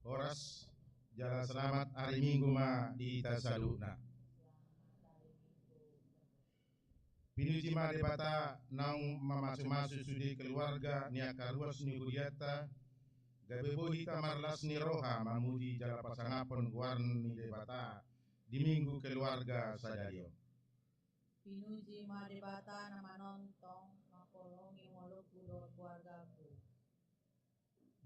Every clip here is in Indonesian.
Oras jala selamat hari Minggu ma di tasaluna. Pinuji ma debata naung mamasu-masu sudi keluarga ni akaruas ni hudiata gabe bohita marlas ni roha mamudi jala pasangapon guarn ni debata di minggu keluarga sadario. Pinuji ma debata na manontong makolongi molok budor keluargaku.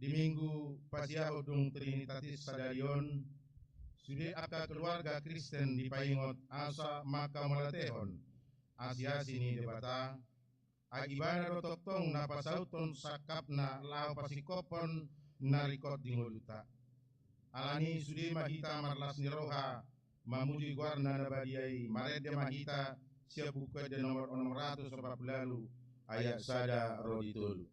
Di minggu pasiahodung Trinitatis Sadarion sude aka keluarga Kristen di paingot asa maka malatehon asiasi ni debata agibana rotoktong na pasauton sakapna lao pasikopon narikot di ngoluta alani sude mahita marlas ni roha mamuji guarna na badiai marede mahita siap buka de nomor 640 ayat sada roditul.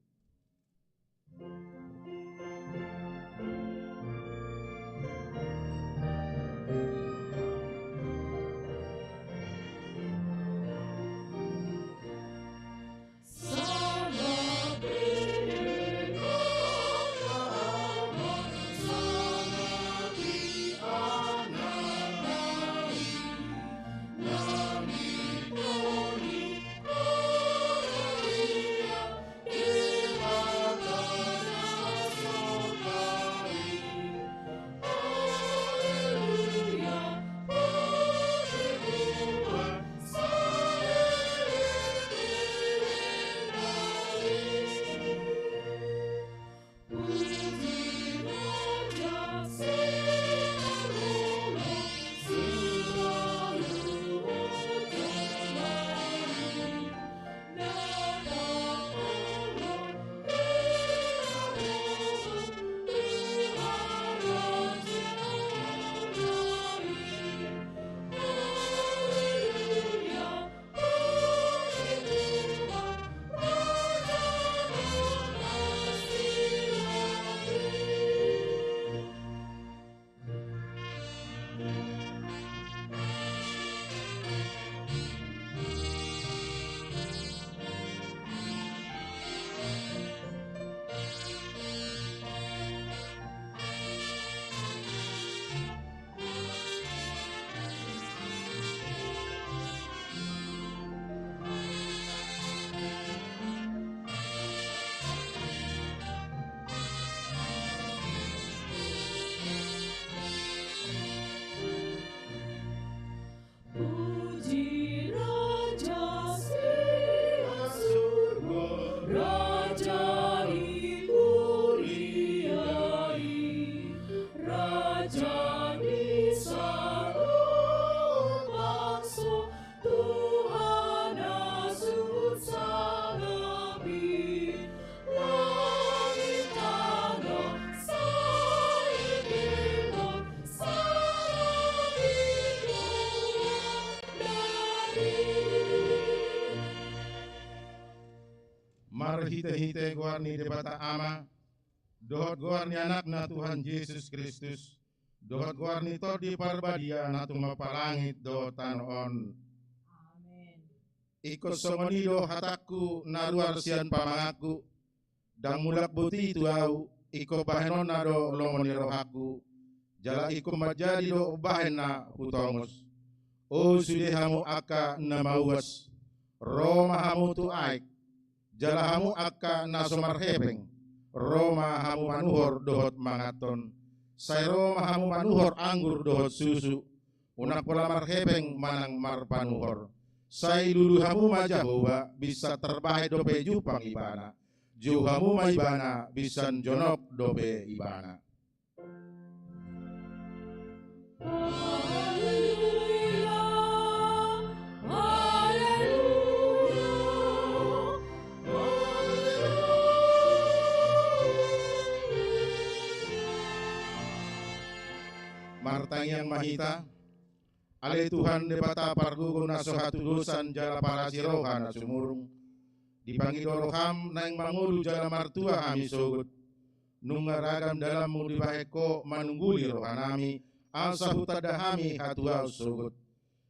Hite-hite guarni debata ama dohot guarni anak na Tuhan Yesus Kristus dohot guarni todi parbadia na tumapalangit do tanon. Amen. Iko somonido hataku na luar sian pamangaku dang mulak buti itu au iko bahenon na do lomoni rohaku jala iko majadi do bahen na hutongos o sudehamu aka na mauas Roma hamu tu aik jala hamu akka nasomar hebeng Roma hamu manuhor dohot mangaton say Roma hamu manuhor anggur dohot susu unak pola mar hebeng manang mar panuhor say lulu hamu majahoba bisa terbahe dope jupang ibana ju hamu maibana bisan jonok dope ibana. Martang yang mahita ale Tuhan debata pargugo na sohatulusan jala para siroha na sumurung dipanggil roham nang mangulu jala martua ami sogut nungaragam dalam mudi baheko manungguli rohanami asa hutadahami hatua sogut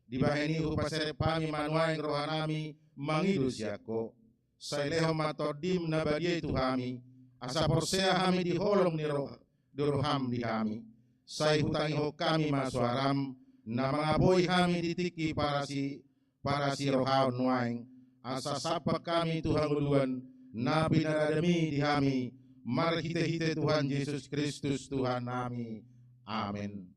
dibaheni hupasere pami manuaing rohanami mangidu siako saileho matodim na badie tuhami asa porsea hami di holong ni roh doroham di kami. Sai hutangi ho kami masuaram, na mangapoi kami ditiki para si rohaun nuaing. Asa sapa kami Tuhan uluan, na pinaradami di kami, marhite-hite Tuhan Yesus Kristus Tuhan kami. Amin.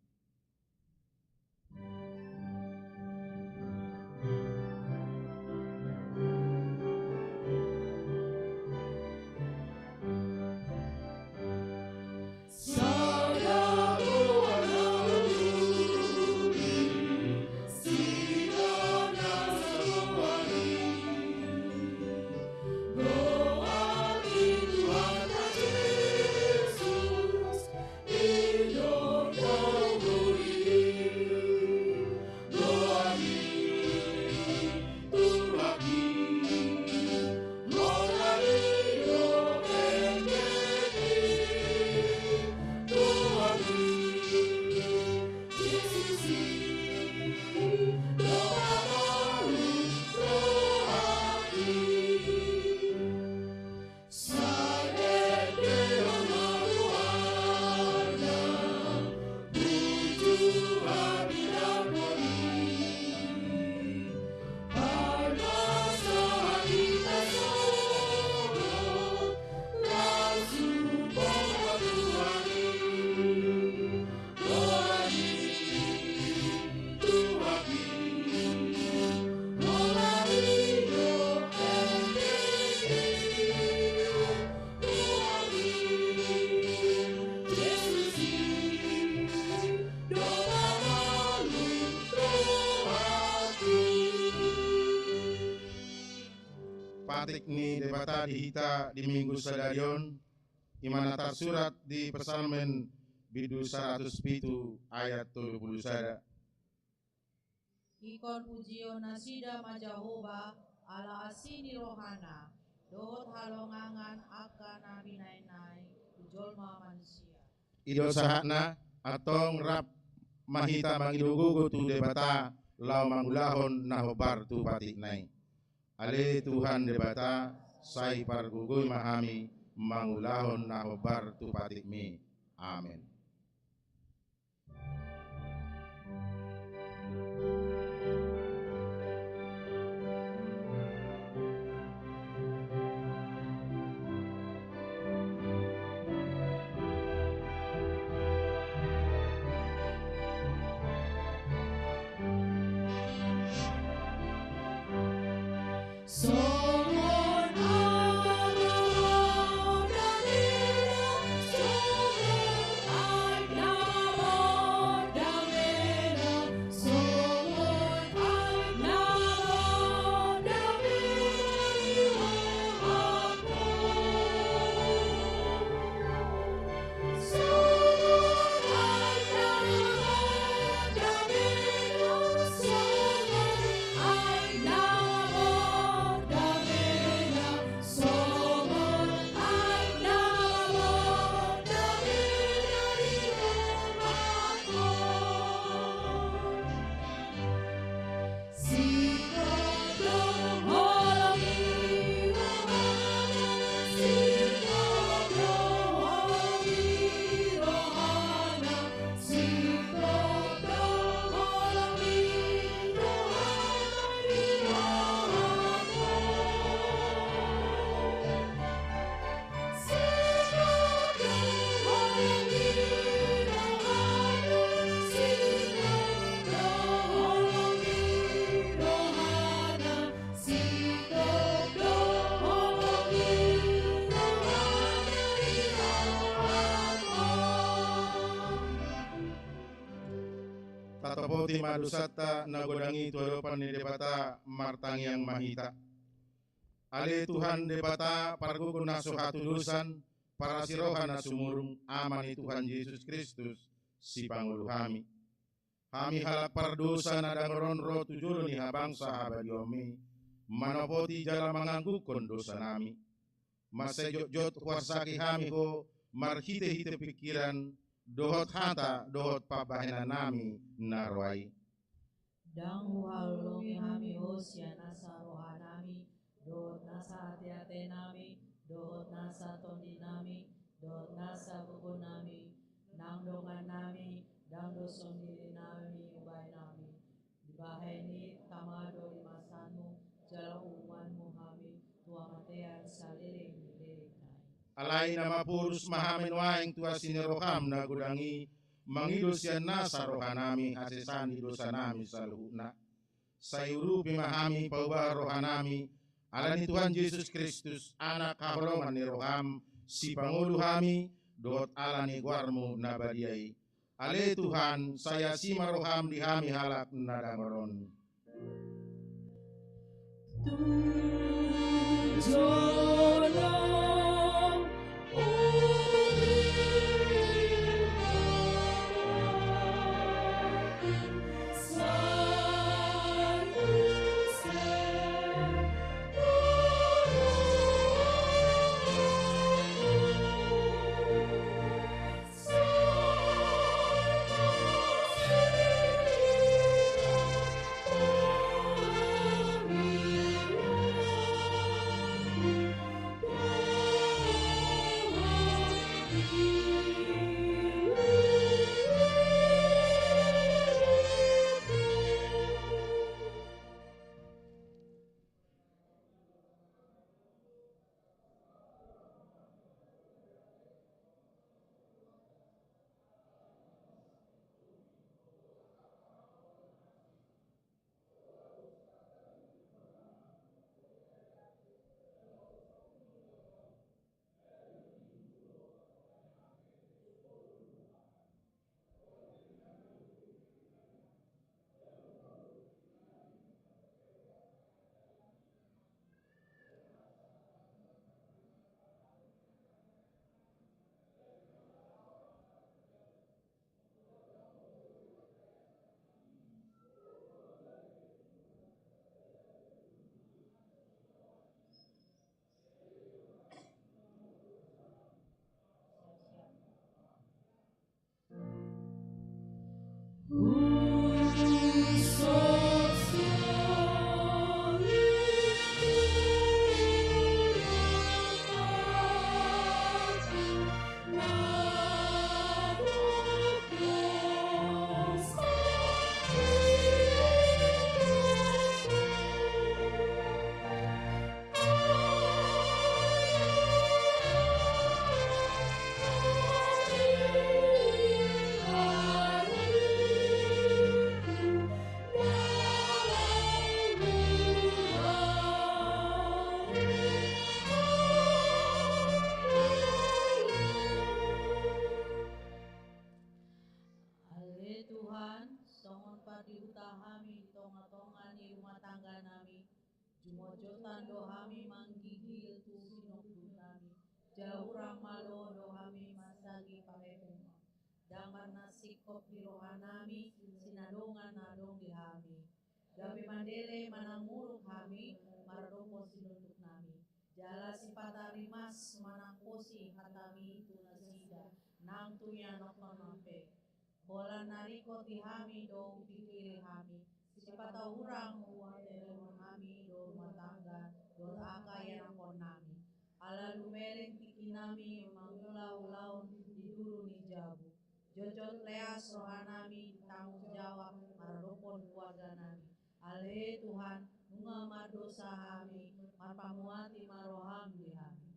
Patik ni debata dihita di minggu sadarion, imana tersurat di Psalmen bidu 107 ayat 30. Ikon pujion nasida majahoba ala asini rohana, dohot halongangan akan nabinay-nay, ujolma manusia. Ido sahakna atong rap mahita mangidugugo tu debata lau mangulahon na hobar tu patik nai. Ale Tuhan debata sai pargugoy mahami mangulahon na hobar tu patik mi. Amin. Tatapoti madusata nagodangi tuadopan ni debata martang yang mahita. Ale Tuhan debata pargugun na suhatulusan para sirohan na sumurung amani Tuhan Yesus Kristus si Pangulo kami. Kami halak pardosa na dangoronro tujulo ni habangsa habadiomi manopoti jala manganggukon dosa nami. Masejot-jot kuarsaki kami ko marhite-hite pikiran dohot hata dohot pabahenan nami narwai. Dang huhalongi hami hosya nasa roha nami, dohot nasa hati-hati nami, dohot nasa tondi nami, dohot nasa buku nami, Nang dongan nami, dang doson diri nami, ubai nami. Dibaheni tamado di masanmu, jala umanmu hami, tua matean saliling dilikai. Alai nama purus mahamen waing tua siniroham na gudangi, mangido sian nasa rohanami hasesani dosa nami saluhuna. Sayurupi mahami paubah rohanami, alani Tuhan Yesus Kristus, anak kaholongan ni roham, si pangulu hami, dot alani guarmu nabadiai. Ale Tuhan, saya si maroham di hami halak nadamoron. Jumojotan dohami manggigil tu sinokdun nami, jala urang malo dohami masagi pahepuma. Damar nasikop di rohanami, sinadongan nadong di hami. Gabi mandele mananguruk hami, maradopo sinunduk nami. Jala sipatari mas manangkosi hatami tu nasida, nang tunya nokonope. Bola narikot di hami dong pikiri hami. Sipata urang uatelemon hami do rumah tangga do aka yang kon nami. Ala lumeleng tiki nami mangulau-laun di dulu ni jabu. Jojot leas rohanami tanggung jawab maradopon keluarga nami. Ale Tuhan munga dosa hami marpamuati maroham di hami.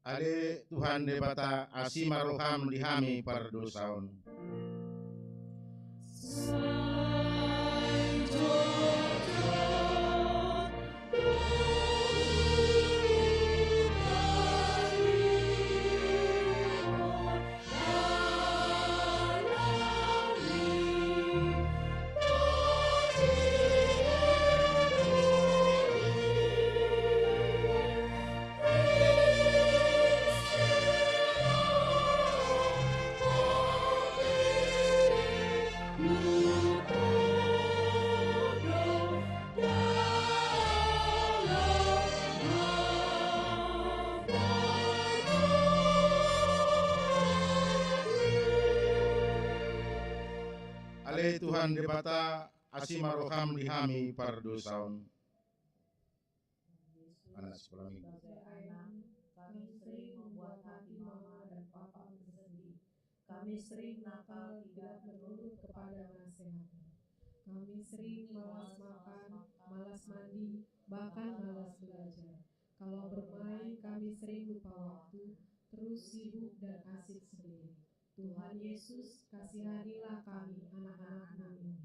Ale Tuhan debata asi maroham di hami pardosaon. Ale Tuhan debata asi maroham di hami pardosaon. Anak sekolah minggu. Kami sering membuat hati mama dan papa bersedih Kami sering nakal, tidak menurut kepada nasihatmu. Kami sering malas makan, malas mandi, bahkan malas belajar. Kalau bermain, kami sering lupa waktu, terus sibuk dan asik sendiri. Tuhan Yesus, kasihanilah kami, anak-anak-Mu ini.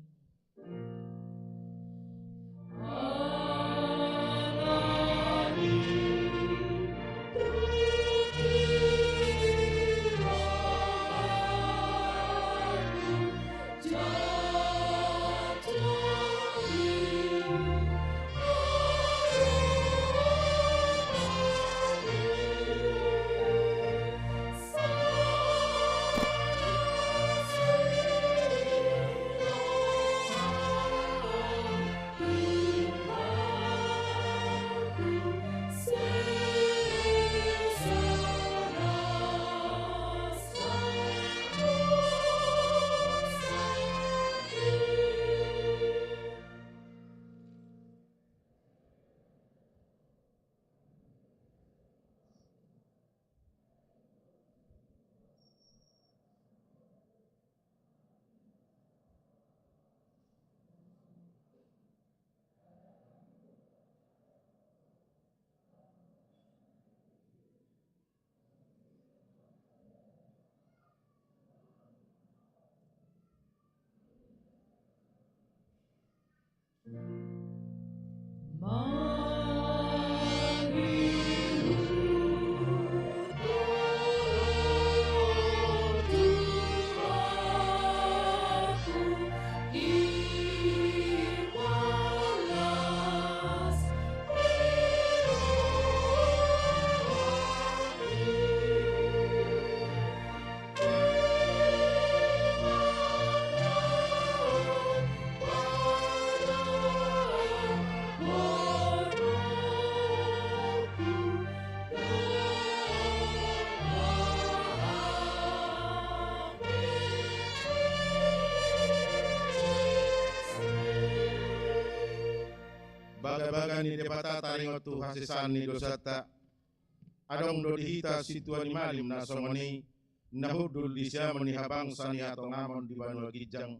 Baga-bagani debata taringotu hasisani dosata adong do dihita situani malim na somoni nahudul disya menihabang sani atau ngamon di Banul Gijang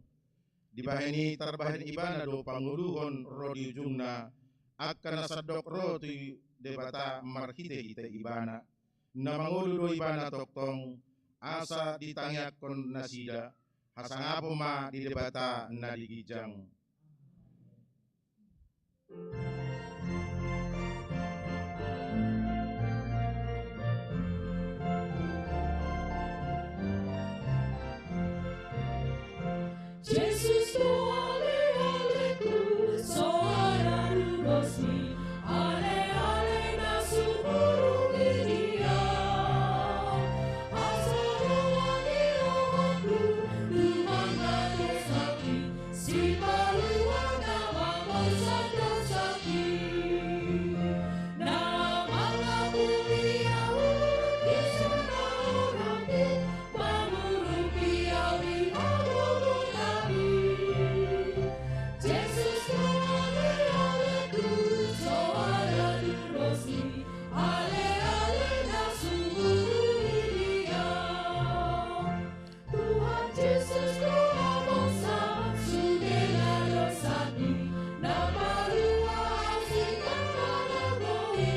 dibaheni tarbahin ibana do panguluhon ro di ujungna akan nasadok ro tu debata marhite hite ibana na mangulu do ibana toktong asa ditangyak kon nasida hasangapo ma di debata na di Gijang. Jesus tu ale aleku soara rudosi ale ale na sumurung idia asarani rohanku Tuhan kami sakti si paluan nama bersatu sakti nama muliamu Yesus orangku mengurupi awi Jesus ale aleku soara rudosi ale ale na sumurung idia Tuhan Yesus doa mosa sudela dosani nama luar singkat tanah rohi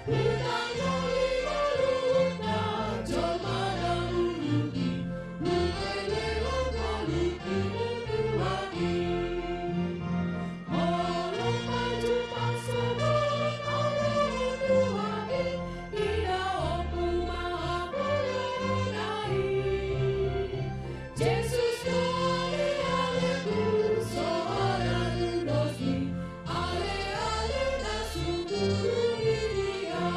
Utang joli maluta joma namuluki Mukele ongaluki mutuhani Orang maju pasabot Allah Tuhan Ida opu maha pelunai Jesus ale aleku soara rudosi ale ale na sumurung idia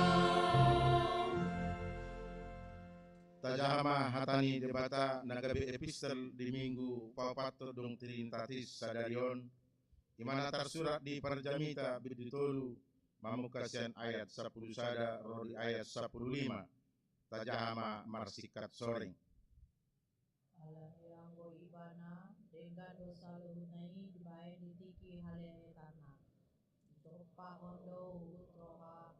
Tajahama hatani debata nagabi epistel di minggu papato dong tirintatis sadarion imana tersurat di Parjamita biditolu mamukasian ayat 10 sada rodi ayat 15 tajahama marsikat soreng Alam iranggo ibana dengan dosa luhunai dibae ditiki hale tanah Topa ondo utroha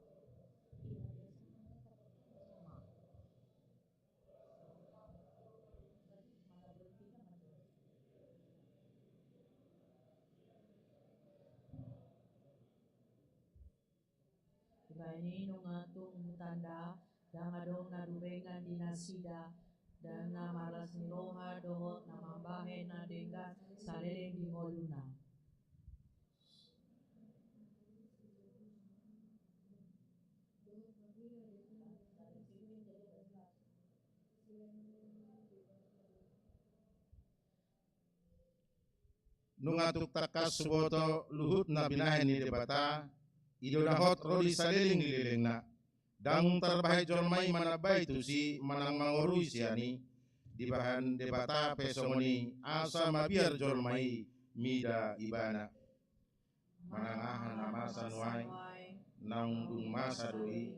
paninong atung tanda, dangadong nadubengan dinasida, dan namaras ni roha dohot na mambahe na denggan sa leleng di moluna. Nung atuk takas suboto luhut na binahen ni debata, ido dahot rodi saliling lilileng na. Dang terbahay jormai manabay tu si manang mangorui siani, di bahan debata pesongoni asa mabiar jormai mida ibana. Manangahan namasa nuai, nang dung masa doi,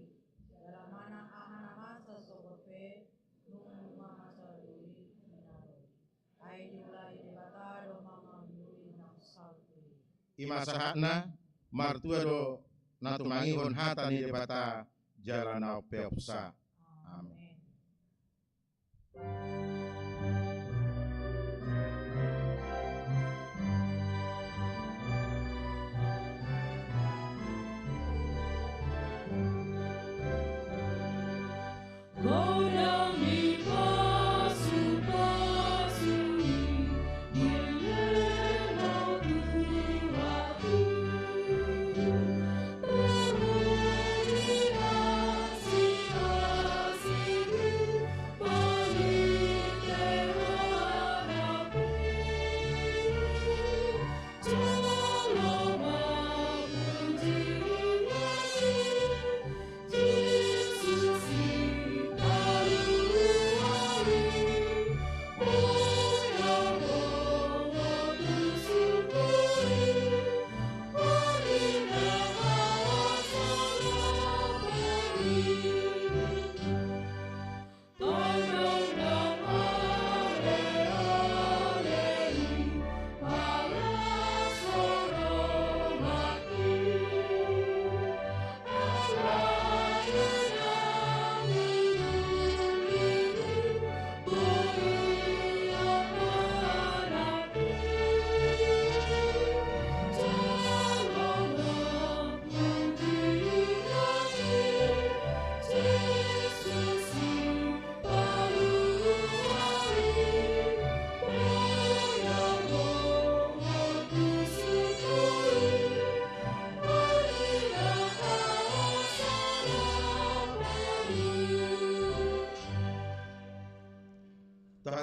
dalam manangahan namasa sogope, nung masa doi minaro. Ay diulay debatado mga muli ng salpi. imasahakna martua do natumangihon hata ni debata jalanau peopsa. Amin.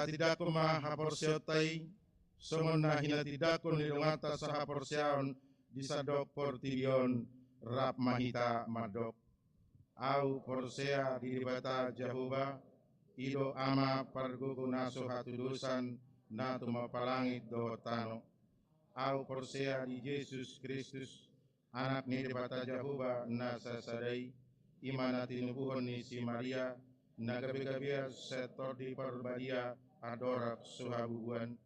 Tidak ko mahaporsyotai, songon na hinatidak ko nilungata sa haporsyaon di sadok portibion rap mahita madok. Au porsea di dibata Jahuba, ido ama pargugunaso hatudusan na tumapalangit dohotano. Au porsea di Yesus Kristus, anak ni dibata Jahuba na sasadai, imana tinubuhon ni si Maria, na gabi-gabi setor di parbadia, adorak suhabuan,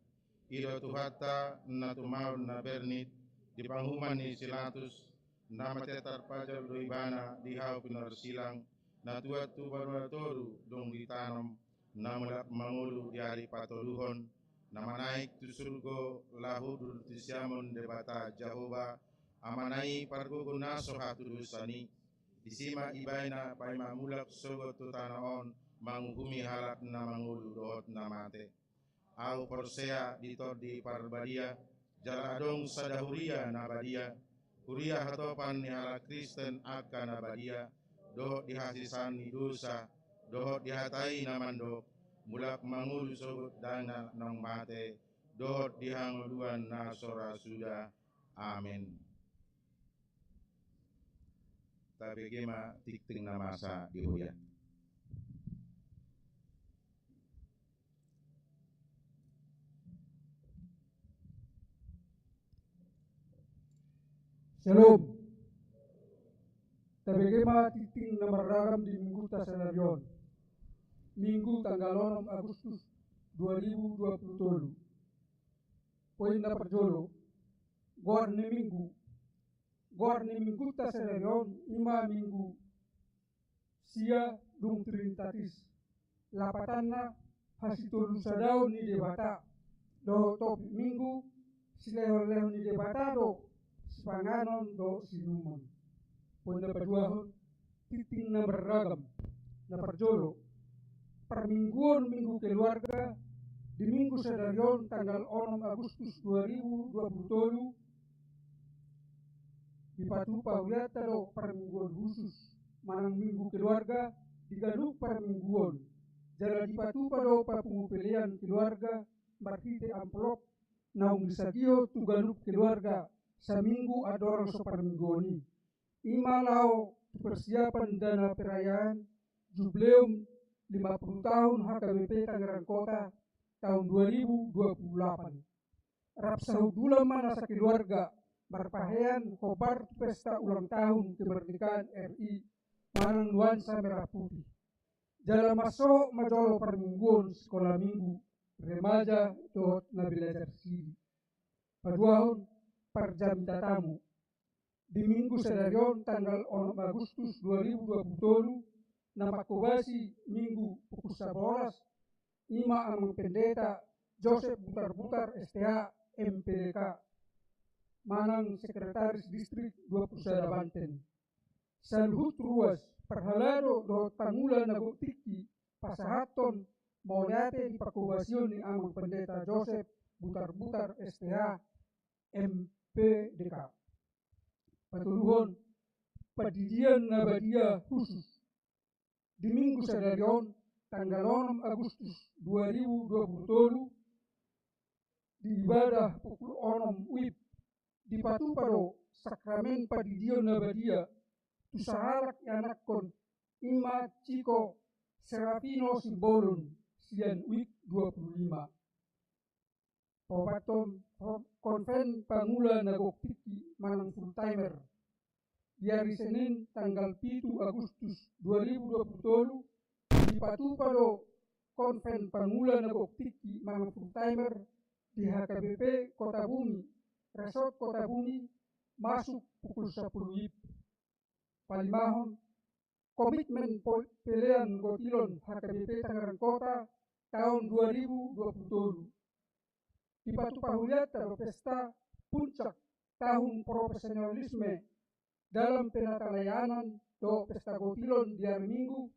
ido tuhata na tumaw na bernit, di panghuman ni Silatus, na matetar pajal do ibana di hau pinarsilang, na tuat tu baratoru dong ditanam, na mulak mangulu di hari patoluhon, na manaik tu surgo lahudul tisiamon debata Jahoba, amanai pargugun naso hatudusani, disima ibaina paima mulak sogo tu tanaon, manghumi halak na mangulu dohot na mate. Au porsea ditor di parbadia, jala adong sadahuria na badia, huria hatopan ni halak Kristen akan abadia, dohot dihasisan ni dosa, dohot dihatai na mandok, mulak mangulu sogot dana nang mate, dohot dihanguluan na sora sudah. Amin. Tapi gema tikting na masa di huria. Shalom. Tabegema titing na maragam di Minggu Tasenarion. Minggu tanggal 6 Agustus 2027. Poin na perjolo. Gor ni Minggu Tasenarion ima minggu. Sia dung trinitatis. Lapatanna hasitolu sadao ni debata. Do top minggu sileho-leho ni debata do. Panganon do sinumon. Poin na perjuahon titing na beragam na perjolo permingguan minggu keluarga di minggu sedarion tanggal 6 Agustus 2027 di Patu Pauliata do permingguan khusus manang minggu keluarga digaluk permingguan jala di Patu pado papungu pilihan keluarga marhite amplop naung disagio tugaluk keluarga seminggu adorang seperminggoni ima lao persiapan dana perayaan jubileum 50 tahun HKBP Tangerang Kota tahun 2028. Rap sahudula mana sa keluarga berpahayaan khobar pesta ulang tahun kemerdekaan RI manang nuansa merah putih. Jala masuk majolo permingguan sekolah minggu remaja dot na belajar siri. Paduahon perjam tatamu di minggu sedarion tanggal 6 Agustus 2027 nama kubasi minggu pukul 11 ima amang pendeta Joseph Butar-Butar STH MPDK manang sekretaris distrik 21 Banten saluhut ruas perhalado do tangula nago tiki pasahaton mauliate di pakubasion ni amang pendeta Joseph Butar-Butar STH MPDK patuluhon padidian nabadia khusus di minggu sedarion tanggal 6 Agustus 2027 di ibadah pukul 6 WIB di Patupado sakramen padidion nabadia tusahalak yanakon ima Ciko Serafino Simbolon sian WIB 25 Pawaton konven pangula nagok tiki manang full timer di hari Senin tanggal 7 Agustus 2027 di Patupado konven pangula nagok tiki manang full timer di HKBP Kota Bumi Resort Kota Bumi masuk pukul 10 WIB. Palimahon komitmen pilihan Gotilon HKBP Tangerang Kota tahun 2027 di Patu Pahuliata pesta puncak tahun profesionalisme dalam penatalayanan do pesta Gotilon di hari Minggu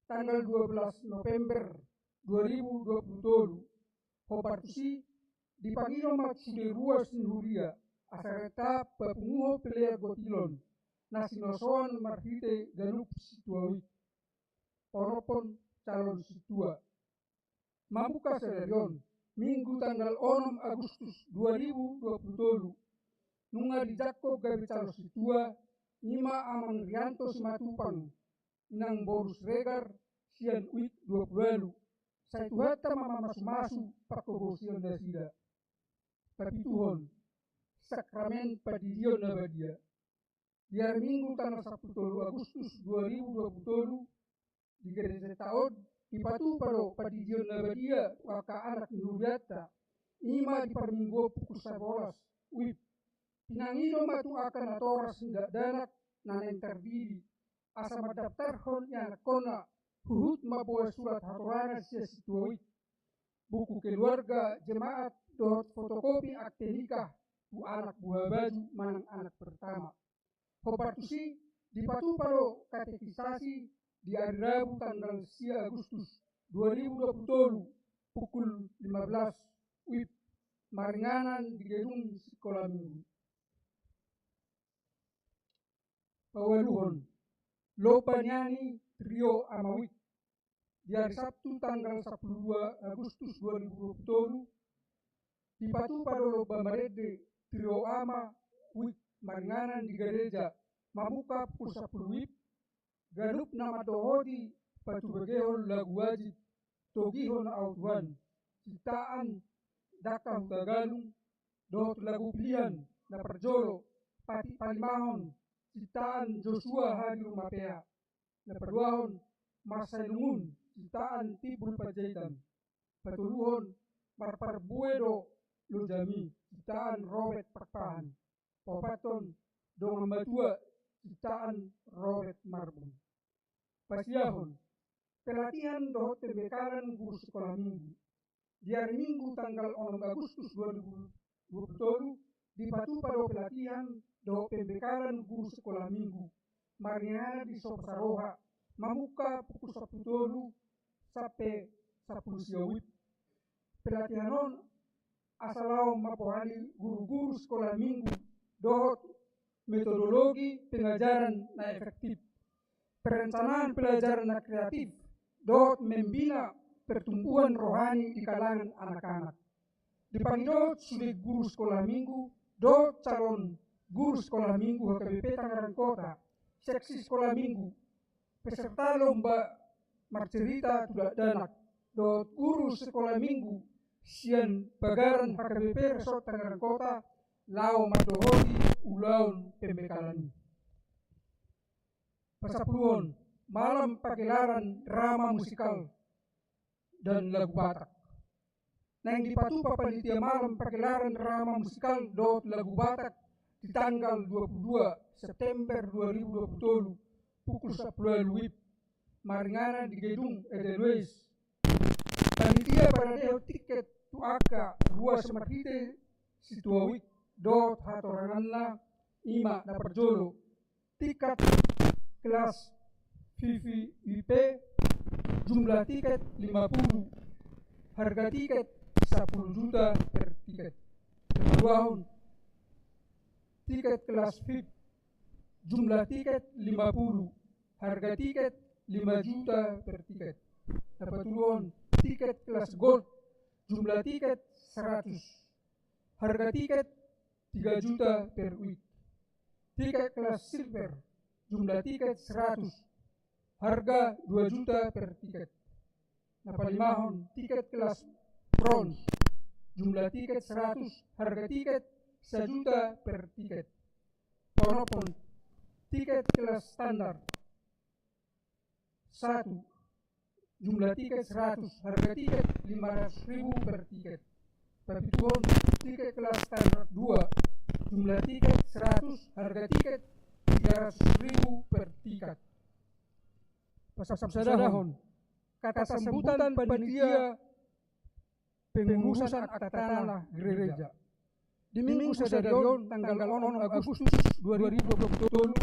tanggal 12 November 2027 Hopartusi di Pagino Maksudi Ruas Nihuria asareta papunguho pelea Gotilon nasinosoan marhite ganup situawik poropon calon situa mampuka sedarion Minggu tanggal 6 Agustus 2027 nunga di Jakko gabi calon situa Ima amang Rianto Simatupang inang Borus Regar sian Wik 20 saya tuhata mama masu-masu pakobosion dasida tapi Tuhan sakramen padidion nabadia di hari Minggu tanggal 10 Agustus 2027 di gereja tahun di Patupado padidion nabadia waka anak nuriata ima di perminggu pukul 11 WIB pinangino matu akan atoras tidak danak nanen terdiri asa madaftar hon yang kona huhut mabawa surat hatorana sia situawik buku keluarga jemaat dot fotokopi akte nikah bu anak buah baju manang anak pertama Hopartusi di Patupado katekisasi di hari Rabu tanggal 9 Agustus 2027 pukul 15 WIB maringanan di gedung sekolah minggu Pawaluhon Lopa Nyani Trio Amawik di hari Sabtu tanggal 12 Agustus 2027 di Patupado Loba Marede Trio Ama Wik maringanan di gereja Mamuka pukul 10 WIB ganup nama dohodi Patubagehon lagu wajib Togihon Autuan ciptaan Daka Hutagalung dot lagu pilihan na perjolo Pati Palimahon ciptaan Joshua Hadi Rumapea na perduahon Marsailungun ciptaan Tibul Pajaitan patuluhon Marparbuedo Lojami ciptaan Robert Pakpahan Papaton Dong Ambatua ciptaan Robert Marbun Pasiahon pelatihan dohot pembekalan guru sekolah minggu di hari Minggu tanggal 6 Agustus 2027 di Patupado pelatihan dohot pembekalan guru sekolah minggu Mariana di Sopasaroha mamuka pukul 10 sampai 10 siawit. Pelatihanon asalau mapohali guru-guru sekolah minggu dohot metodologi pengajaran na efektif, perencanaan pelajaran na kreatif, dohot membina pertumbuhan rohani di kalangan anak-anak. Dipanggil sudah guru sekolah minggu, dohot calon guru sekolah minggu HKBP Tangerang Kota, seksi sekolah minggu, peserta lomba marcerita Tulak Danak, dohot guru sekolah minggu, sian bagaran HKBP Resort Tangerang Kota, lau madohodi ulaun pembekalan. Pasapuluan, malam pagelaran drama musikal dan lagu Batak. Nang dipatupa panitia malam pagelaran drama musikal dot lagu Batak di tanggal 22 September 2020 pukul 10 WIB Maringana di Gedung Edelweiss. Panitia pada tiket tuaka ruas marhite situawik dot hatoranganna ima dapat jolo tiket kelas VVIP jumlah tiket 50, harga tiket 10 juta per tiket. Kedua, tiket kelas VIP jumlah tiket 50, harga tiket 5 juta per tiket. Dapat duluan tiket kelas gold jumlah tiket 100, harga tiket 3 juta per week. Tiket kelas silver jumlah tiket 100, harga 2 juta per tiket. Napalimahon tiket kelas bronze jumlah tiket 100, harga tiket 1 juta per tiket. Ponopon tiket kelas standar 1, jumlah tiket 100, harga tiket 500.000 per tiket. Tapi tuan tiket kelas standar 2, jumlah tiket 100, harga tiket 300.000 per tiket. Pasapsadahon, kata sambutan panitia pengurusan akta tanah gereja. Di minggu sedarion tanggal 6 Agustus 2020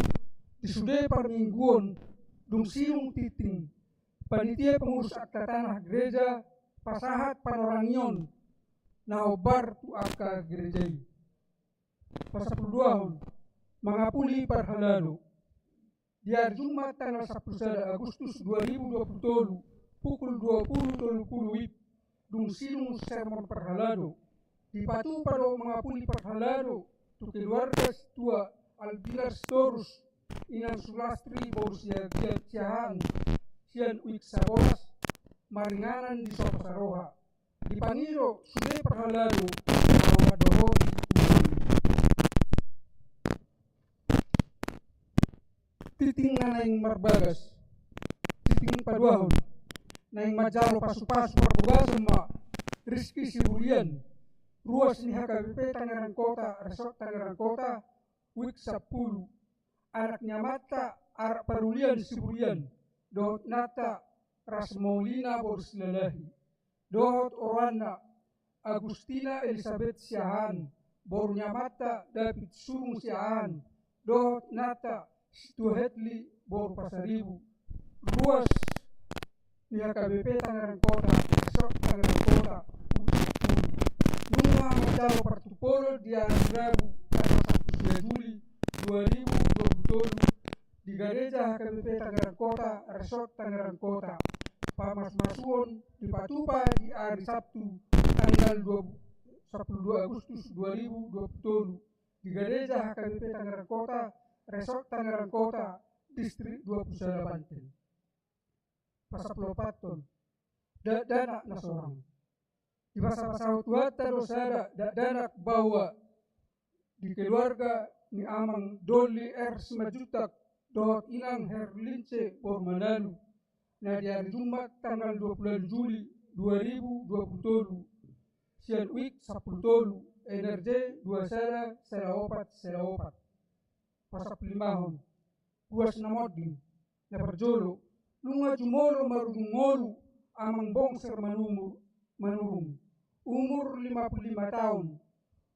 disudai permingguan dung siung titing panitia pengurus akta tanah gereja pasahat panorangion naobar tu akta gereja. Pasapuluan mangapuli parhalado di hari Jumat tanggal 10 Agustus 2020 pukul 20.30 WIB dung silung sermon parhalado dipatu pada mengapuli parhalado tu keluarga tua Albilar Storus Inan Sulastri Borussia Ciahan Sian Uik Saboras Maringanan di Sopasaroha dipangiro sudah parhalado bahwa dohori titing naing marbagas titing paduahon naing majalo pasu-pasu perbugas ma Rizky Sibulian ruas ni HKBP Tangerang Kota Resort Tangerang Kota Wik 10 anaknya mata Arak Parulian Sibulian dohot nata Rasmaulina Borslelahi dohot Orwana Agustina Elizabeth Siahan borunya mata David Surung Siahan dohot nata Situ Hetli Boru Pasaribu ruas di HKBP Tangerang Kota Resort Tangerang Kota Bunga Majalo Partupolo di hari Rabu tanggal 1 Juli 2020 di Gereja HKBP Tangerang Kota Resort Tangerang Kota Pamas Masuon di Patupa di hari Sabtu tanggal 12 Agustus 2020 di Gereja HKBP Tangerang Kota Resort Tangerang Kota Distrik 20 Banten. Pasaplopaton danak na sorang di pasal-pasal tuata dosada danak bawa di keluarga ni amang Doli R. Simajutak dohot inang Herlince Bormanalu na di hari Jumat tanggal 20 Juli 2020 sian Wik 10 NRJ 2 sela 4 pasap limahon ruas namoding na perjolo lunga jumolo marudungolu amang bongser manurung umur 55 tahun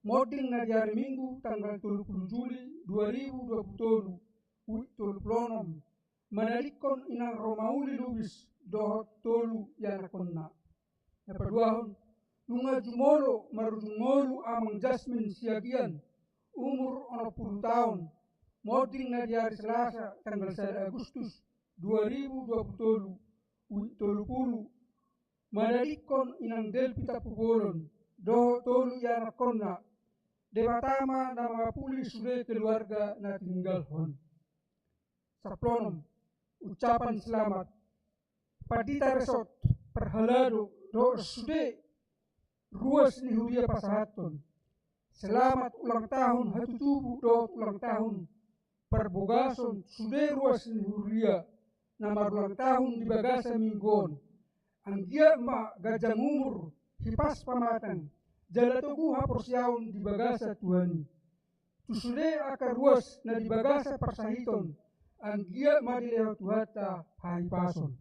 moding na di hari Minggu tanggal 30 Juli 2020 tolu plonom manalikon inang Romauli lubis dohot tolu yanakonna. Napaduahon nunga jumolo marujumolu amang Jasmine Siagian umur 60 tahun moding na di hari Selasa tanggal 1 Agustus 2020 tolu pulu manalikon inang Delpita Pugolon dohot tolu yanakonna. Debatama na mga pulis sudah keluarga na tinggalhon. Sa plonom, ucapan selamat. Padita resort, perhalado, do sudah ruas ni Huria Pasahaton. Selamat ulang tahun hatutubu do ulang tahun. Perbogason sudah ruas ni Huria. Nama ulang tahun di bagasa minggon. Anggia ma gajang umur, hipas pamatang. Jalatuku haporsiaon di bagasa Tuhani. Tusude akar ruas na di bagasa persahiton. Anggia madileo tuhata haipason.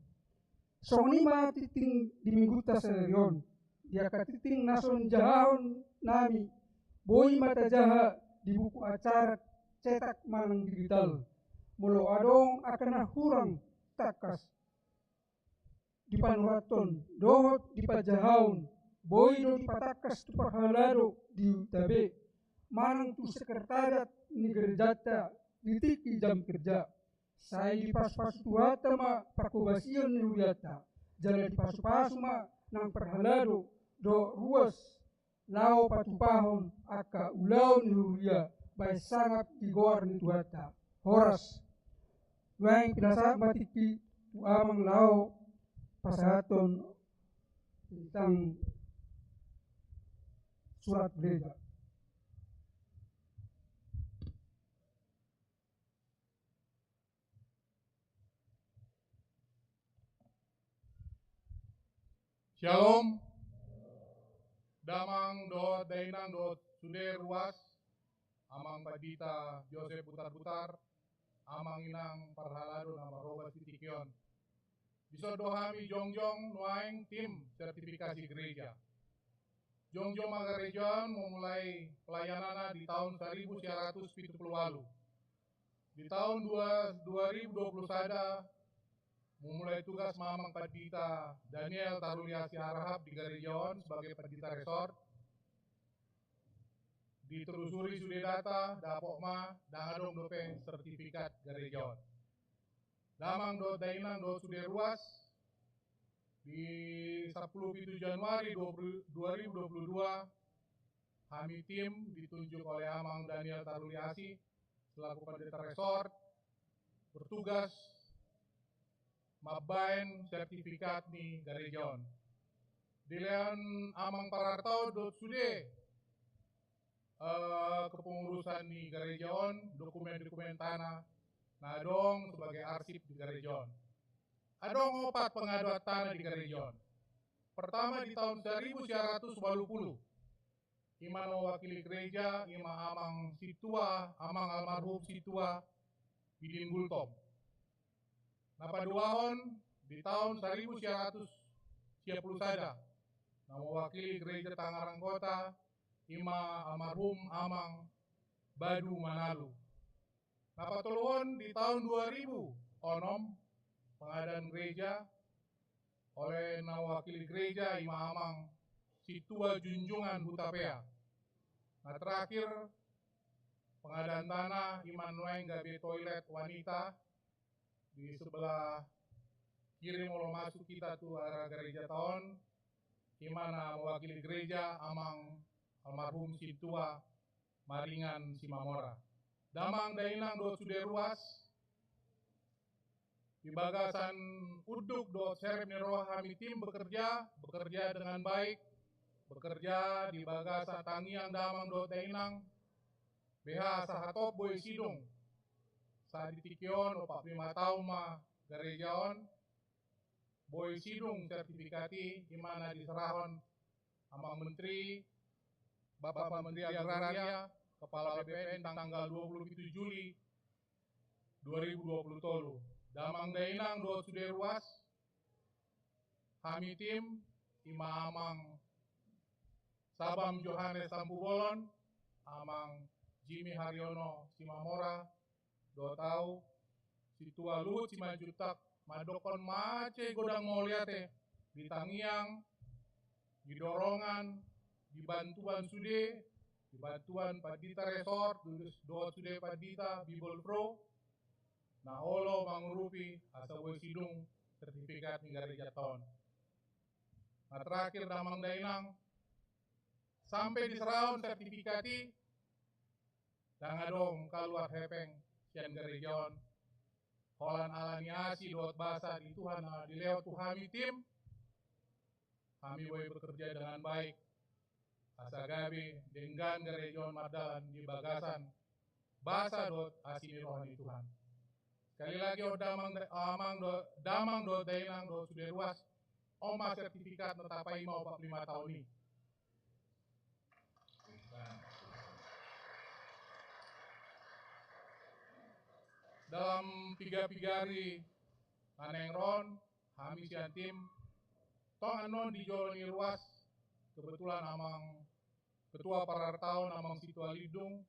Songni ma titing di mingguta serion. Dia katiting nason jahon nami. Boy mata jaha di buku acara cetak manang digital. Mulo adong akan hurang takas. Di panuraton dohot di pajahaun. Boy do di patakas tu perhalado di utabe manang tu sekretariat ni gerejata ditiki jam kerja saya di pas-pas tuata ma pakubasion ni uriata jala di pasu-pasu ma nang perhalado do ruas lao patupahon aka ulau ni uria bay sangat digor ni tuata horas waing pinasa matiki tu amang lao pasahaton tentang surat gereja. Shalom. Damang do dainang do sude ruas. Amang padita Joseph putar-putar. Amang inang parhalado nama roba sitikion. Bisa dohami jongjong nuaing tim sertifikasi gereja. Jongjong Magarejon memulai pelayanannya di tahun 1970 lalu. Di tahun 2020 saja memulai tugas Mamang Padita Daniel Taruliasi Harahap di Garejon sebagai Padita Resort. Ditelusuri sudah data, dapokma, dan adong dope sertifikat Garejon. Damang do dainang do sudah ruas. Di 10 Januari 2022 kami tim ditunjuk oleh Amang Daniel Taruliasi selaku Pendeta Resort bertugas mabain sertifikat ni Garejon. Dilean Amang Parartau sude kepengurusan ni Garejon, dokumen-dokumen tanah nadong sebagai arsip di Garejon. Adong 4 pengaduan tanah di Garejon. Pertama di tahun 1980, Ima mewakili gereja, Ima Amang Situa, Amang almarhum Situa, Bidin Gultom. Napaduahon di tahun 1990 saja, mewakili gereja Tangerang Kota, Ima almarhum Amang Badu Manalu. Napatuluhon di tahun 2000, onom pengadaan gereja oleh nawakili gereja Ima Amang Situa Junjungan Hutapea. Nah terakhir pengadaan tanah Iman Nueng Gabe toilet wanita di sebelah kiri mau masuk kita tuh arah gereja tahun Imana mewakili gereja Amang almarhum Situa Maringan Simamora. Damang dainang do sudah ruas di bagasan uduk do serep nero kami tim bekerja dengan baik, bekerja di bagasan tangian damang do dainang BH sahatop boy sidung saat ditikion opak 5 tahun ma gerejaon boy sidung sertifikati imana diserahon amang menteri Bapak Menteri Agraria Kepala BPN tanggal 27 Juli 2020 tolu. Damang dainang do sudah ruas kami tim Ima Amang Sabam Johannes Tampubolon, Amang Jimmy Haryono Simamora, do tahu situa Luhut Simanjuntak madokon mace godang molia teh di Tangiang, di Dorongan, di Bantuan Sude, di Bantuan Padita Resort, Doa Sude Padita, Bibol Pro, na olo mangurupi asa sidung sertifikat negara jaton. Nah terakhir damang dainang sampai di seraun sertifikati dan adong keluar hepeng sian gerejaon holan alaniasi dot basa di Tuhan di lewat Tuhami tim kami boleh bekerja dengan baik asa gabi dengan gerejaon Mardalan di Bagasan basa dot asini rohani Tuhan. Sekali lagi damang do dainang do sudah luas oma sertifikat netapai mau 45 tahun ini. Dalam 3 hari Aneng Ron, kami sian tim tong anon di Joloni luas kebetulan amang ketua parartau namang Situa Lidung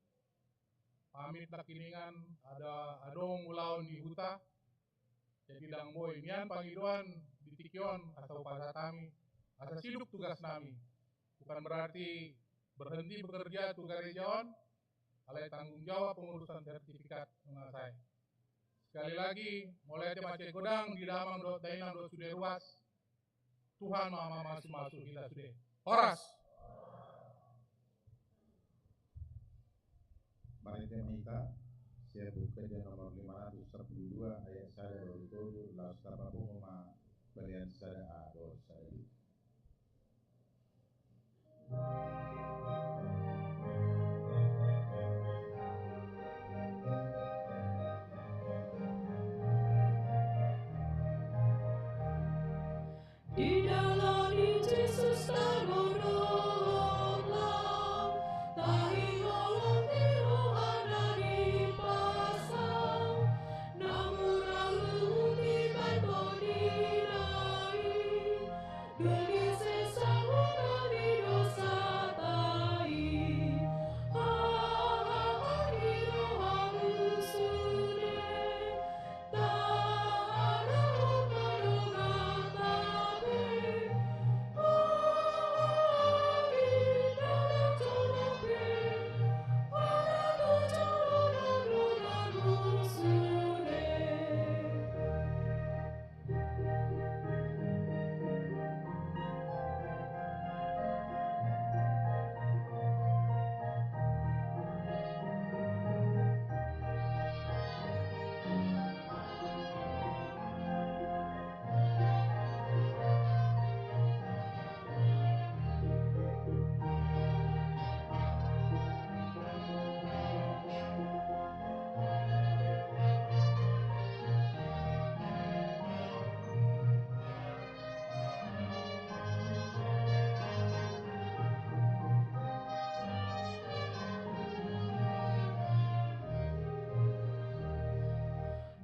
pamit nak kiningan ada adong ulaun di huta jadi dang boy nian pangiduan di Tikion atau pada kami asa siduk tugas nami bukan berarti berhenti bekerja tugas gerejaon alai tanggung jawab pengurusan sertifikat mengasai. Sekali lagi mulai macet godang di damang dot dainang dot sudah ruas Tuhan mama masuk kita sudah horas. Mari kita minta saya buka di nomor 542 ayat 1 itu lalu setelah pengumuman berian saya adol saya. Di dalam Yesus tergolonglah, tahi golong Tuhan dari pasang, namun lalu tiba dinai, geni sesahura di dosa tai, hiro halusude,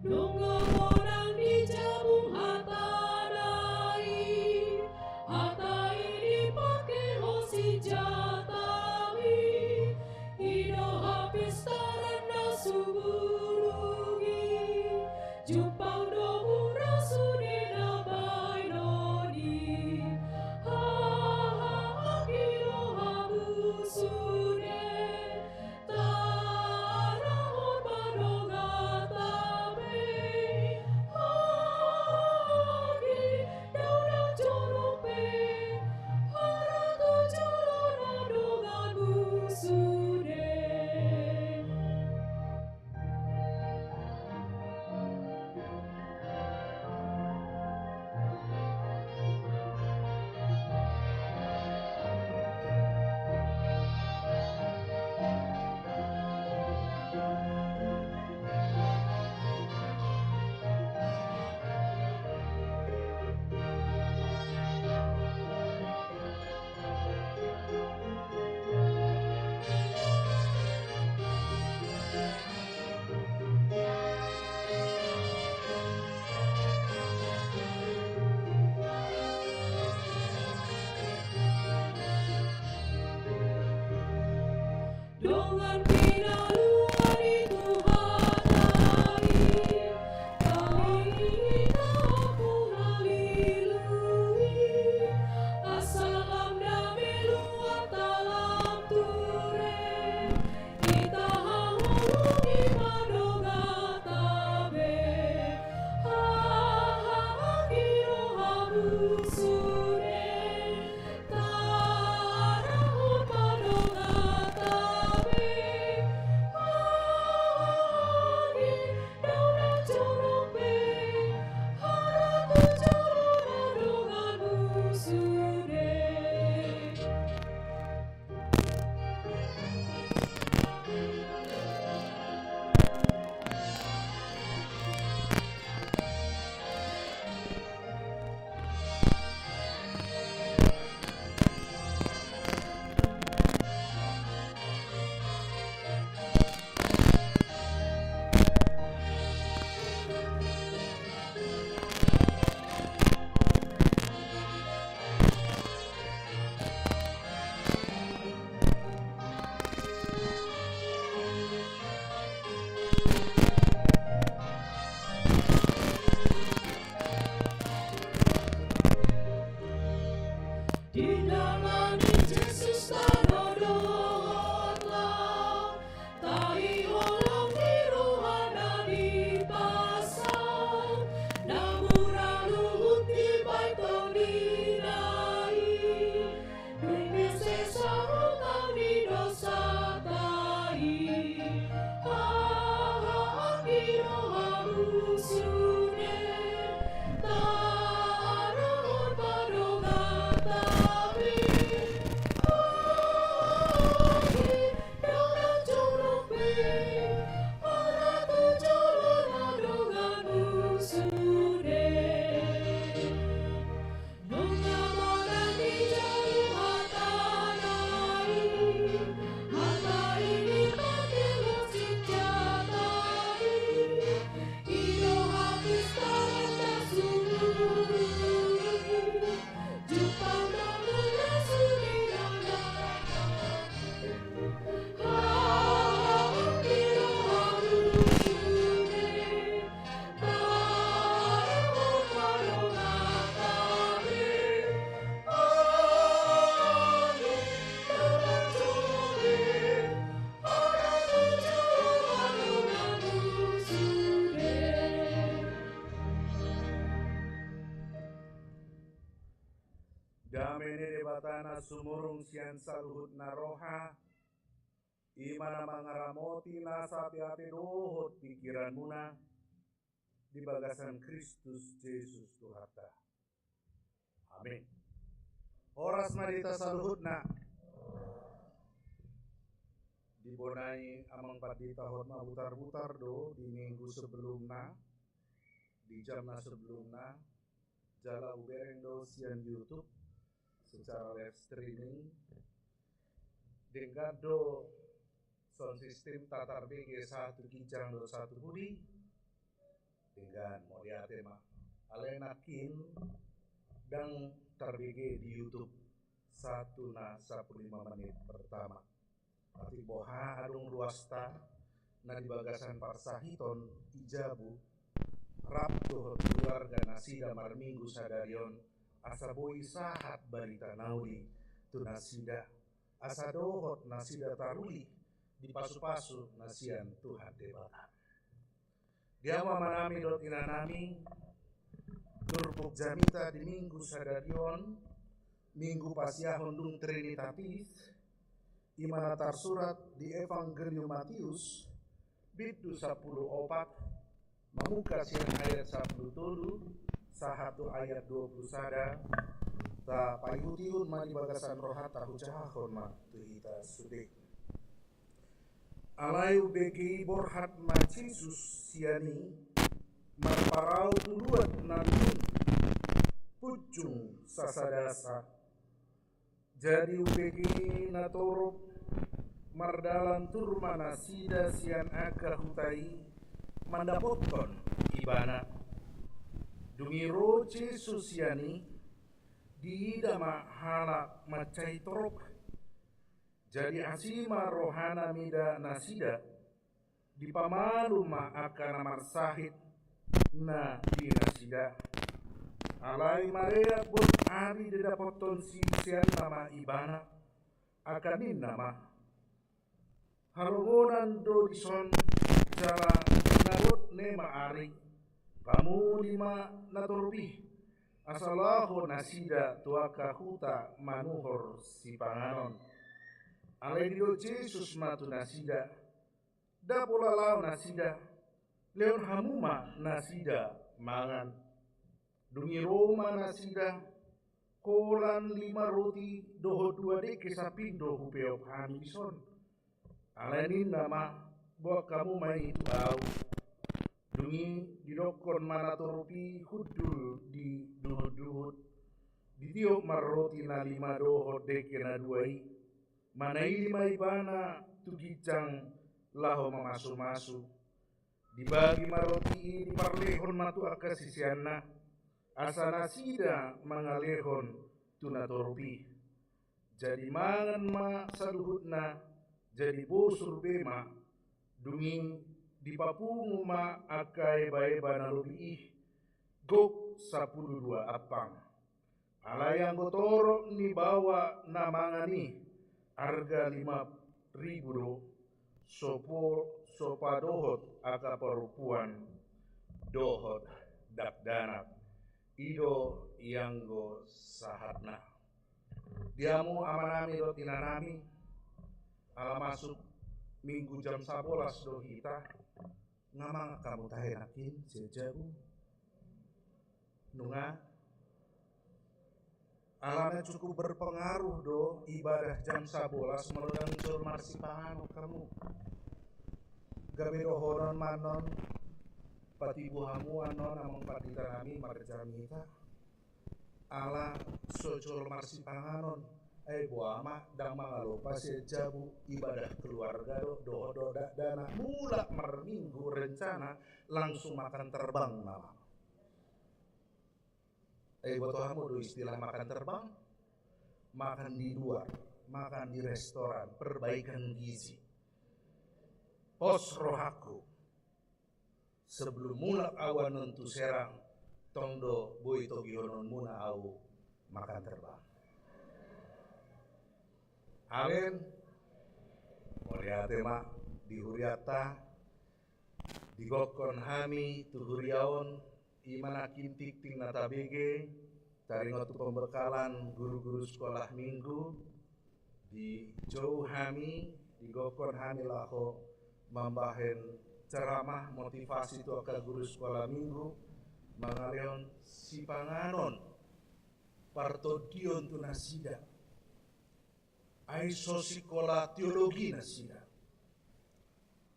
Nunggu orang di jabung hatanai, hatai dipakai hosi jatawi, hido habis taranda subulugi, jupang dobu rasuni nabai noni, hido habusude, tarahon padogata. Dengan pinaluan itu hatai, menede batana sumurung sian saluhut naroha, imana mangaramoti nasa ate dohot pikiran muna, di bagasan Kristus Yesus Tuhata. Amin. Horas marita saluhutna, dibonai amang padita hotna butar-butar do di minggu sebelumna, di jamna sebelumna, jala ubereng do sian YouTube secara live streaming, dengan do sound system tatar BG 1 kijang do 1 budi, dengan mau lihat tema alenakin dan terbg di YouTube 1:15 menit pertama. Tapi boha adung ruasta na di bagasan parsahiton ijabu rapto keluarga nasida marminggu sadarion asa boi sahat barita nauli tu nasida asa dohot nasida taruli di pasu-pasu nasian Tuhan debatan. Dia manami dot inanami turbuk jamita di minggu sadarion minggu pasiahon dung trinitatis imana tarsurat di Evangelium Matius bidu 10 opat mamuka sian ayat 10 tulu sahatu ayat 20 sada ta payutiun ma di bagasan rohata hucahahon ma tuhita sudik alayu begi borhat ma Jesus siani marparau tuluat nanun pucung sasadasa jadi ubegi natorop mardalan turmana sida sian aka hutai mandapotkon ibana dungiro Jesus siani diida mahala macai torok jadi asima rohana mida nasida di pamalu ma akan marsahid na di nasida alai marea bot ari de dapoton si sian nama ibana akanin nama halongonan do dison jala narut nema ari kamu lima naturupi asalaho nasida tuaka huta manuhor si panganon alai dio Jesus matu nasida dapola lau nasida leon hamuma nasida mangan dungi Roma nasida kolan 5 roti doho 2 deke sapindo hupeop hani bison alainin nama buat kamu mai itu au dungi didokon mana torupi hudul di duhut di tiop marroti na 5 doho deke na 2 manai 5 ibana tugicang laho mamasu-masu dibagi marroti ini parlehon matu akasisianna asana sida mangalehon tunatoropi jadi mangan ma saluhutna jadi bosur bema dungi di papungu ma akai baeba nalubi gok 12 apang alayang gotoro ni bawa namangani harga 5.000 do sopa dohot aka parupuan dohot dakdanap ido yanggo sahatna diamu amanami do tinanami ala masuk minggu jam 11 do hita ngamang kamu tahenakin sejabu nunga alana cukup berpengaruh do ibadah jam 11 melodang sur marsi pangano kamu gabe dohonon manon patibu hamu anon among patita nami marjamita ala socol marsi panganon buama dang mangalopa sejabu ibadah keluarga do dana mula marminggu rencana langsung makan terbang nama boto hamu do istilah makan terbang makan di luar makan di restoran perbaikan gizi pos rohaku sebelum mulak awan nentu serang tondo boy togionon muna au makan terbang alen moliate mak di huriata digokon hami tu huriaon imana kintik ting natabege taringotu pembekalan guru-guru sekolah minggu di jauh hami di gokon hami laho membahen ceramah motivasi tu ke guru sekolah minggu mangalion si panganon partodion tu nasida aiso sekolah teologi nasida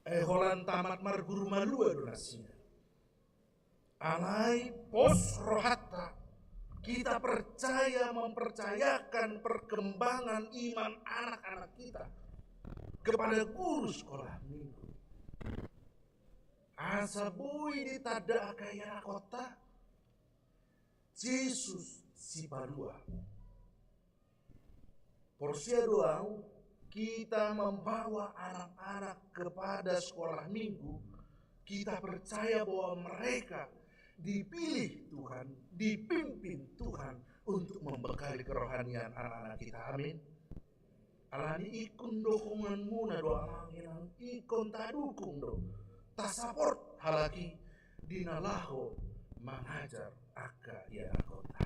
holan tamat mar guru malua do nasida alai pos rohata kita mempercayakan perkembangan iman anak-anak kita kepada guru sekolah minggu. Asa bui di tada kaya kota Yesus si padua. Porsia doang kita membawa anak-anak kepada sekolah minggu. Kita percaya bahwa mereka dipilih Tuhan, dipimpin Tuhan untuk membekali kerohanian anak-anak kita. Amin. Alani ikun dokonganmu na doa manginan ikon tadukung do. Ta-support halaki dinalaho mengajar aka ya kota.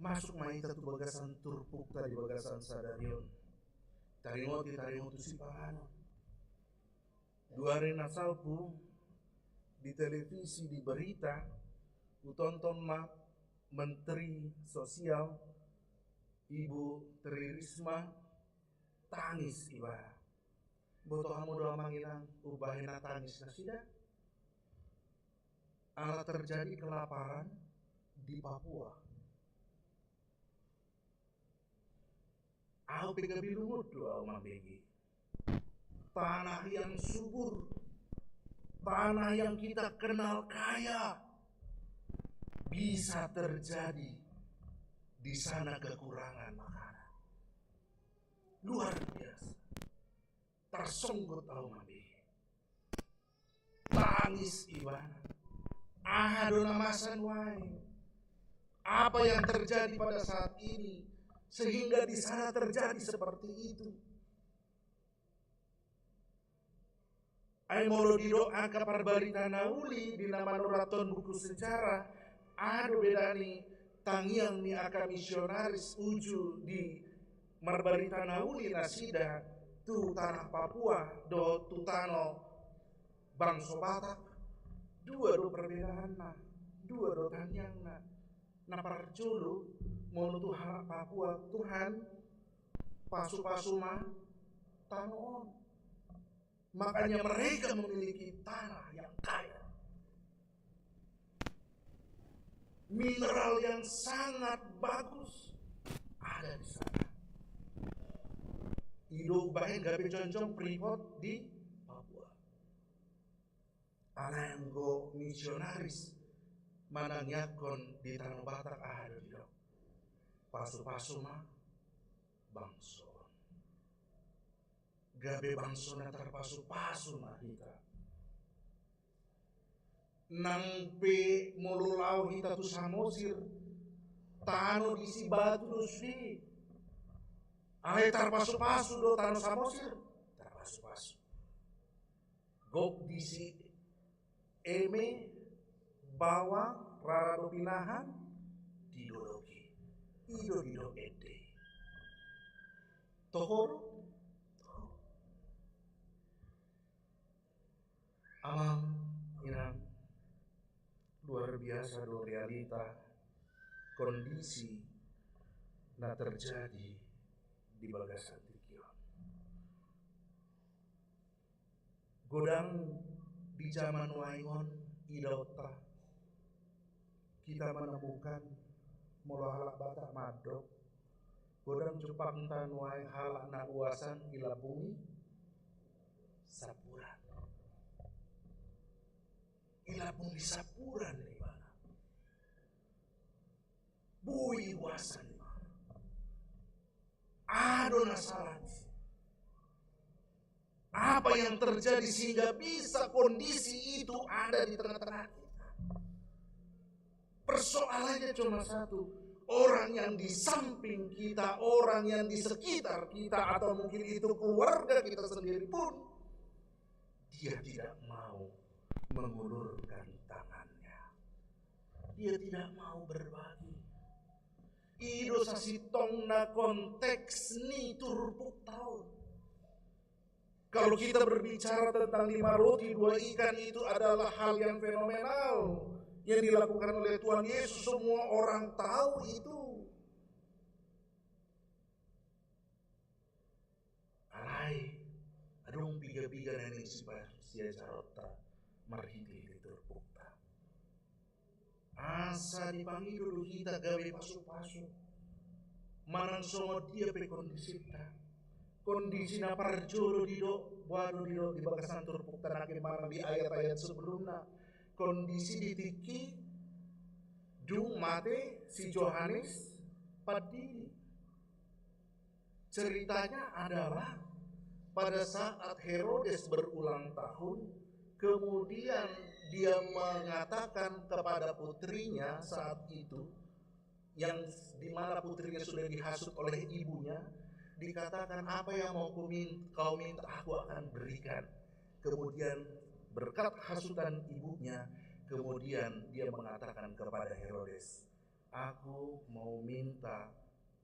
Masuk maita tu bagasan turpuk tadi bagasan sadarion. Taringoti si pangano. Dua hari nasalpu di televisi, di berita, utonton Menteri Sosial, Ibu Tri Risma, tangis ibarat. Boto kamu doa manginang, ubahina tangis nasida. Ala terjadi kelaparan di Papua. Aku pegabi lumut doa mambegi. Tanah yang subur, tanah yang kita kenal kaya, bisa terjadi di sana kekurangan makanan. Luar biasa. Tersunggut tahu mami. Tangis ibana. Adona masan wae. Apa yang terjadi pada saat ini sehingga di sana terjadi seperti itu. Ai molo didoa kapar barita nauli di nama nuraton buku sejarah ado bedani tangiang ni aka misionaris uju di marbarita nauli nasida tu tanah Papua do tutano bangso Batak dua do perbedaan dua do tangiang na parjulu molo tu hak Papua Tuhan pasu-pasu tanon. Makanya mereka memiliki tanah yang kaya. Mineral yang sangat bagus ada di sana. Ido bahen gabe concong Freeport di Papua. Ananggo misionaris manangyakon di tanah Batak ada di dok. Pasu-pasu bangso. Gabe bangso na terpasu-pasu hita. Nang pe molulau hita tu samosir. Tano disi batu dusri. Ale terpasu-pasu do tano samosir. Terpasu-pasu. Gok disi eme bawang rarado pinahan didologi. Ido ede. Tohoro amang inang luar biasa do realita kondisi na terjadi di Bagasan Tikion. Godang di zaman waingon idauta kita menemukan mula halak Batak Madok godang Jepang tan wae halak na uasan ila bumi sapuran. Ila bumi sapuran di mana? Bui wasan di mana? Adona salati. Apa yang terjadi sehingga bisa kondisi itu ada di tengah-tengah kita? Persoalannya cuma satu. Orang yang di samping kita, orang yang di sekitar kita, atau mungkin itu keluarga kita sendiri pun, dia tidak mau mengulurkan tangannya. dia tidak mau berbagi. Ido sasitongna konteks ni turpuk tahun. Kalau kita berbicara tentang 5 roti 2 ikan, itu adalah hal yang fenomenal yang dilakukan oleh Tuhan Yesus. Semua orang tahu itu. Alai, adong piga-piga nenek sia jarota marhiti liturpukta. Asa dipanggil dulu kita gawe pasu-pasu. Manang songo dia pe kondisi na parjolo dido wado dido di bagasan turpukta nake manang di ayat-ayat sebelumnya. Kondisi ditiki dung mate si Yohanes Padini. Ceritanya adalah pada saat Herodes berulang tahun, kemudian dia mengatakan kepada putrinya saat itu, yang dimana putrinya sudah dihasut oleh ibunya, dikatakan, apa yang mau kau minta aku akan berikan. Kemudian berkat hasutan ibunya, kemudian dia mengatakan kepada Herodes, aku mau minta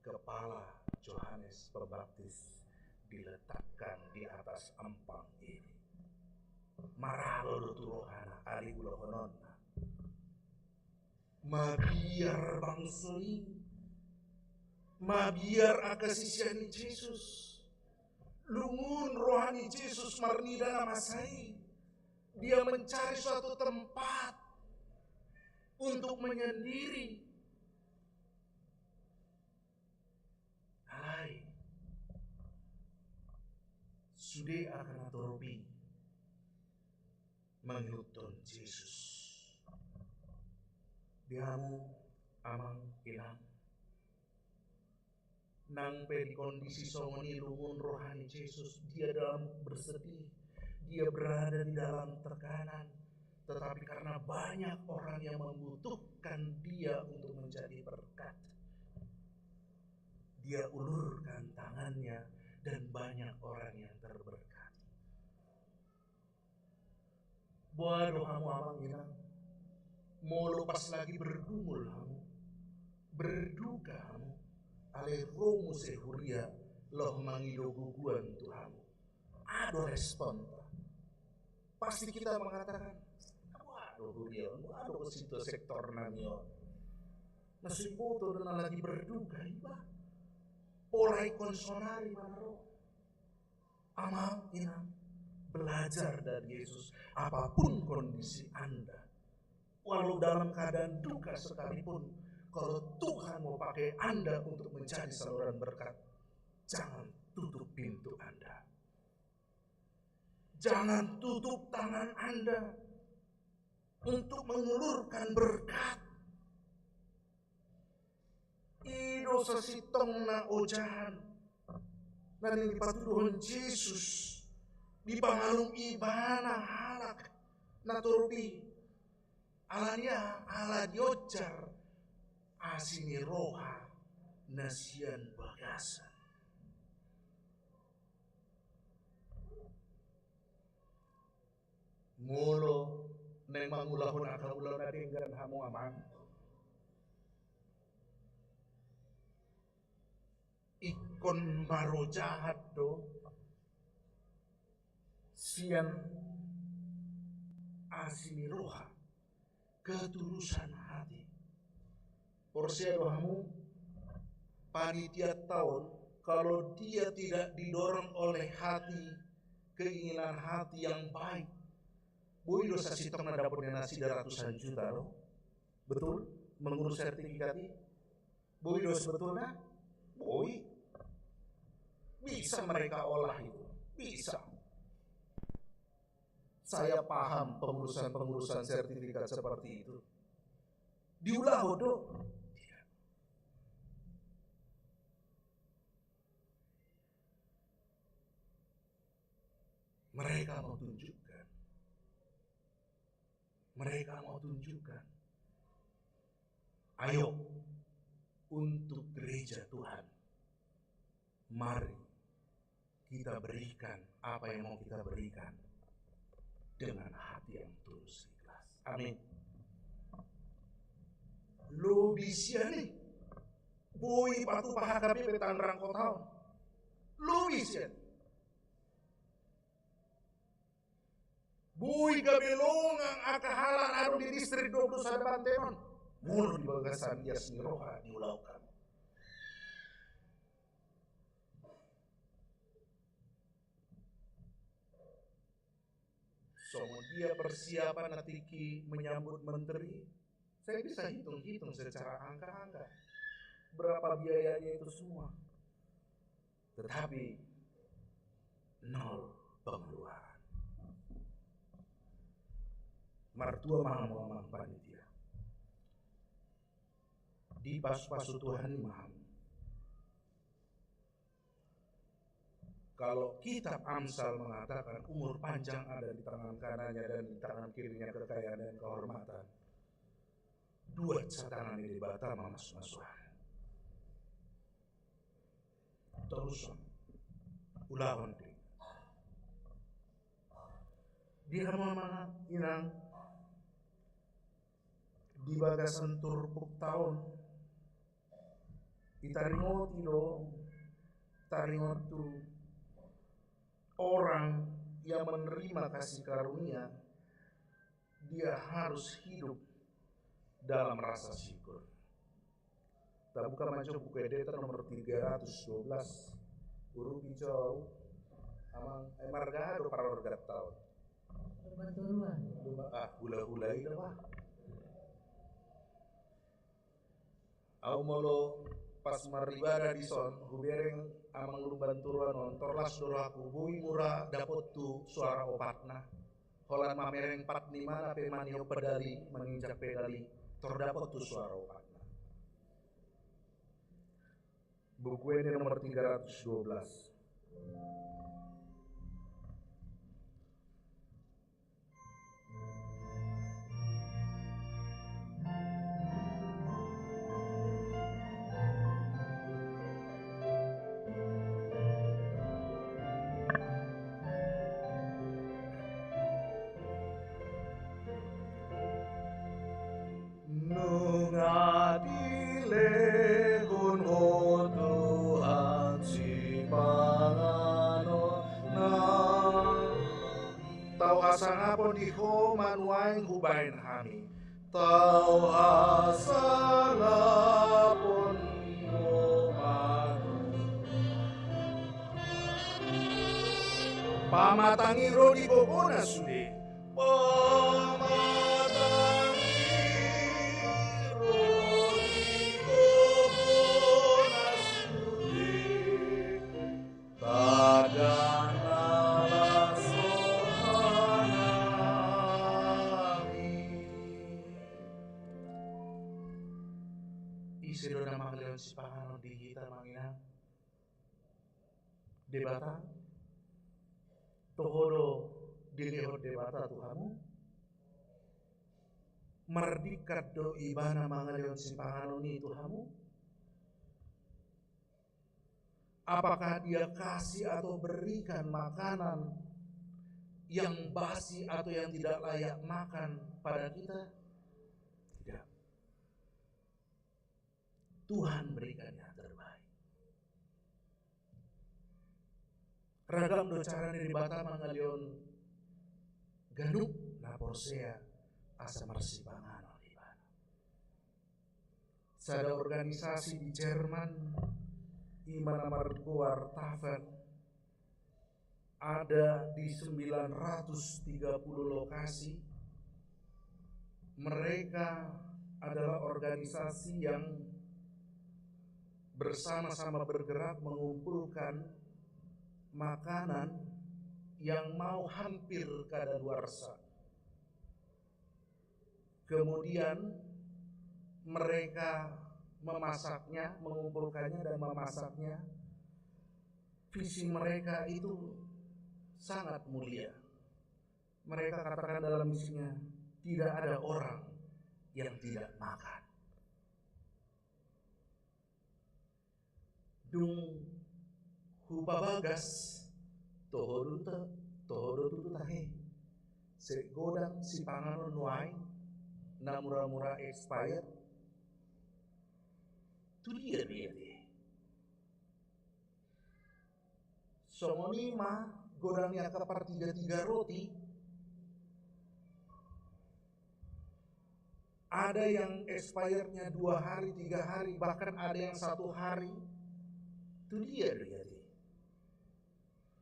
kepala Yohanes Pembaptis diletakkan di atas empang ini. Maralo turohana ali ulohononna. Mabiar bangsoi, mabiar akasisiani Yesus, lungun rohani Yesus marnida namasai. Dia mencari suatu tempat untuk menyendiri. Alai, sudah akan atoropi menghirup Yesus. Diamu amang ilang nang pe di kondisi songoni lungun rohani Yesus, dia dalam bersedih, dia berada di dalam tekanan, tetapi karena banyak orang yang membutuhkan dia untuk menjadi berkat, dia ulurkan tangannya dan banyak orang yang terberkati. Waduh kamu amang ilang, mau lepas lagi bergumul kamu, berduka kamu, ale romu sehuria loh mangido guguan Tuhanmu. Ada respon. Pasti kita mengatakan, waduh huria, waduh ke situ sektor namio. Nasi foto dan lagi berduka, iba. Polai konsonari manaro. Amang inang, belajar dari Yesus, apapun kondisi Anda. Walau dalam keadaan duka sekalipun, kalau Tuhan mau pakai Anda untuk mencari saluran berkat, jangan tutup pintu Anda. Jangan tutup tangan Anda untuk mengulurkan berkat. Ido sasitong na ojahan na nilipatuduhon Yesus di pangalong ibana halak na turbi alania ala diojar asini roha nasian bagasan. Ngulo neng mangulahon akaulaw na dinggan hamo amang. Ikon baro jahat do sian asini roha ketulusan hati. Porsia dohamu panitia tahun, kalau dia tidak didorong oleh hati, keinginan hati yang baik, boi dosa sitong na dapat nasi ratusan juta loh. Betul? Mengurus sertifikat ini boi dosa betul nah? Boi bisa mereka olah itu, bisa. Saya paham pengurusan sertifikat seperti itu. Diulah hodo. Tidak. Mereka mau tunjukkan. Ayo, untuk gereja Tuhan, mari kita berikan apa yang mau kita berikan dengan hati yang tulus ikhlas. Amin. Lobi sia nih. Bui patu pahakapi petanrang kotao. Lobi sia. Bui gabelongang akahalan adu di distrik 21 Bantenon. Mulu di bagasan Yasni Roha diulaukan. Dia persiapan natiki menyambut menteri, saya bisa hitung-hitung secara angka-angka berapa biayanya itu semua, tetapi nol pengeluaran. Martua mamang panitia di pas-pasu Tuhan imam. Kalau kitab Amsal mengatakan umur panjang ada di tangan kanannya dan di tangan kirinya kekayaan dan kehormatan. Dua tangan ini dibata mas-masuhan. Terus ulawan dia mama inang di bagasan turbuk tahun itaringoti dong taringotu orang yang menerima kasih karunia, dia harus hidup dalam rasa syukur. Kita buka macam buku edita nomor 312 huruf hijau amang margado para orgat tahun. Hula-hula itu pak. Au molo pas maribada di son hubereng amang lumban turuan on torlas doraku bui murah dapot tu suara opatna holan mamereng 45 nape manio pedali menginjak pedali tordapot tu suara opatna. Buku ini nomor 312. Sangapon di ho manuain hubain hami tau asangapon ho manu pamatangiro di bobona sude pamatangiro di bobona sude tadan Sidona mangleon si pangano di kita manginang debata tohodo dilihot debata Tuhamu mardikat do ibana mangleon si pangano ni Tuhamu. Apakah dia kasih atau berikan makanan yang basi atau yang tidak layak makan pada kita? Tidak. Tuhan berikan yang terbaik. Ragam do carane di bata mangalion ganup na porsea asa marsi pangano di bana. Sada organisasi di Jerman Imana Margoar Tavern ada di 930 lokasi. Mereka adalah organisasi yang bersama-sama bergerak mengumpulkan makanan yang mau hampir kadaluarsa. Kemudian mereka memasaknya, mengumpulkannya dan memasaknya. Visi mereka itu sangat mulia. Mereka katakan dalam misinya, tidak ada orang yang tidak makan. Dung hupabagas tohodo tutu tahe segodang si pangano nuai na mura-mura expired Tu dia deh. Songoni mah godangnya kapar 3 roti. Ada yang expirednya 2 hari, 3 hari, bahkan ada yang 1 hari. Itu dia deh.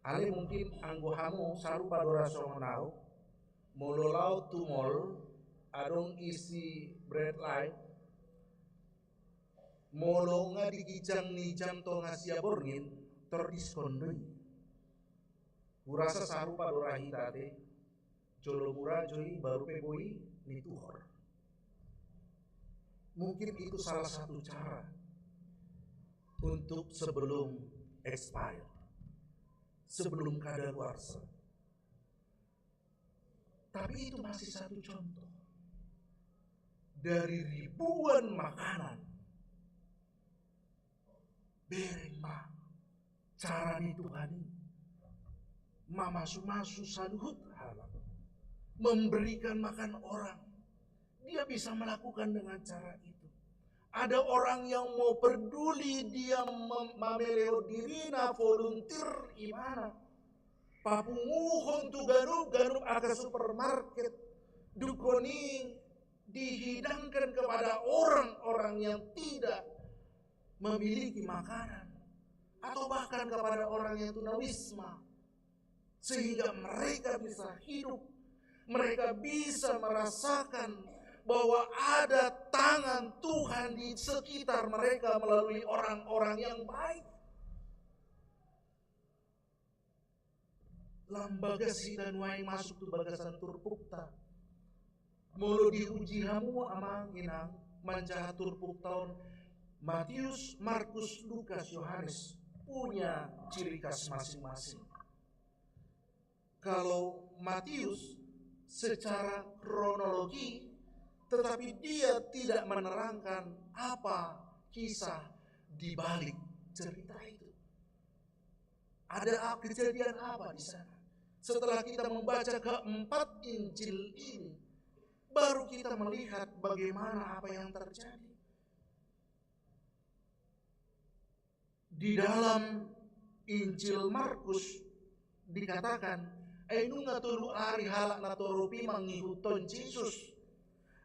Ale mungkin anggohamu sarupa dora songonau, mololau tumol, adong isi bread light, molo nga dikicang ni jam to nga siya borngin, tordiskon doi. Kurasa sarupa dora hitate, jolo mura joi baru peboi ni tuhor. Mungkin itu salah satu cara untuk sebelum expire, sebelum kadaluarsa. Tapi itu masih satu contoh dari ribuan makanan. Bereng ma cara ni Tuhan mamasu-masu saluhut halal, memberikan makan orang. Dia bisa melakukan dengan cara itu. Ada orang yang mau peduli, dia mameleo dirina volunteer imana. Papunguhon tu ganup aga supermarket. Dukoni dihidangkan kepada orang-orang yang tidak memiliki makanan. Atau bahkan kepada orang yang tunawisma. Sehingga mereka bisa hidup. Mereka bisa merasakan bahwa ada tangan Tuhan di sekitar mereka melalui orang-orang yang baik. Lambaga dan wae masuk tu bagasan turpukta. Mulu diuji hamu amang inang mancatur puktaun Matius, Markus, Lukas, Yohanes punya ciri khas masing-masing. Kalau Matius secara kronologi, tetapi dia tidak menerangkan apa kisah di balik cerita itu. Ada kejadian apa di sana? Setelah kita membaca keempat Injil ini, baru kita melihat bagaimana apa yang terjadi. Di dalam Injil Markus dikatakan, "Ainu ngatulu ari halak natoropi mangikuton Yesus.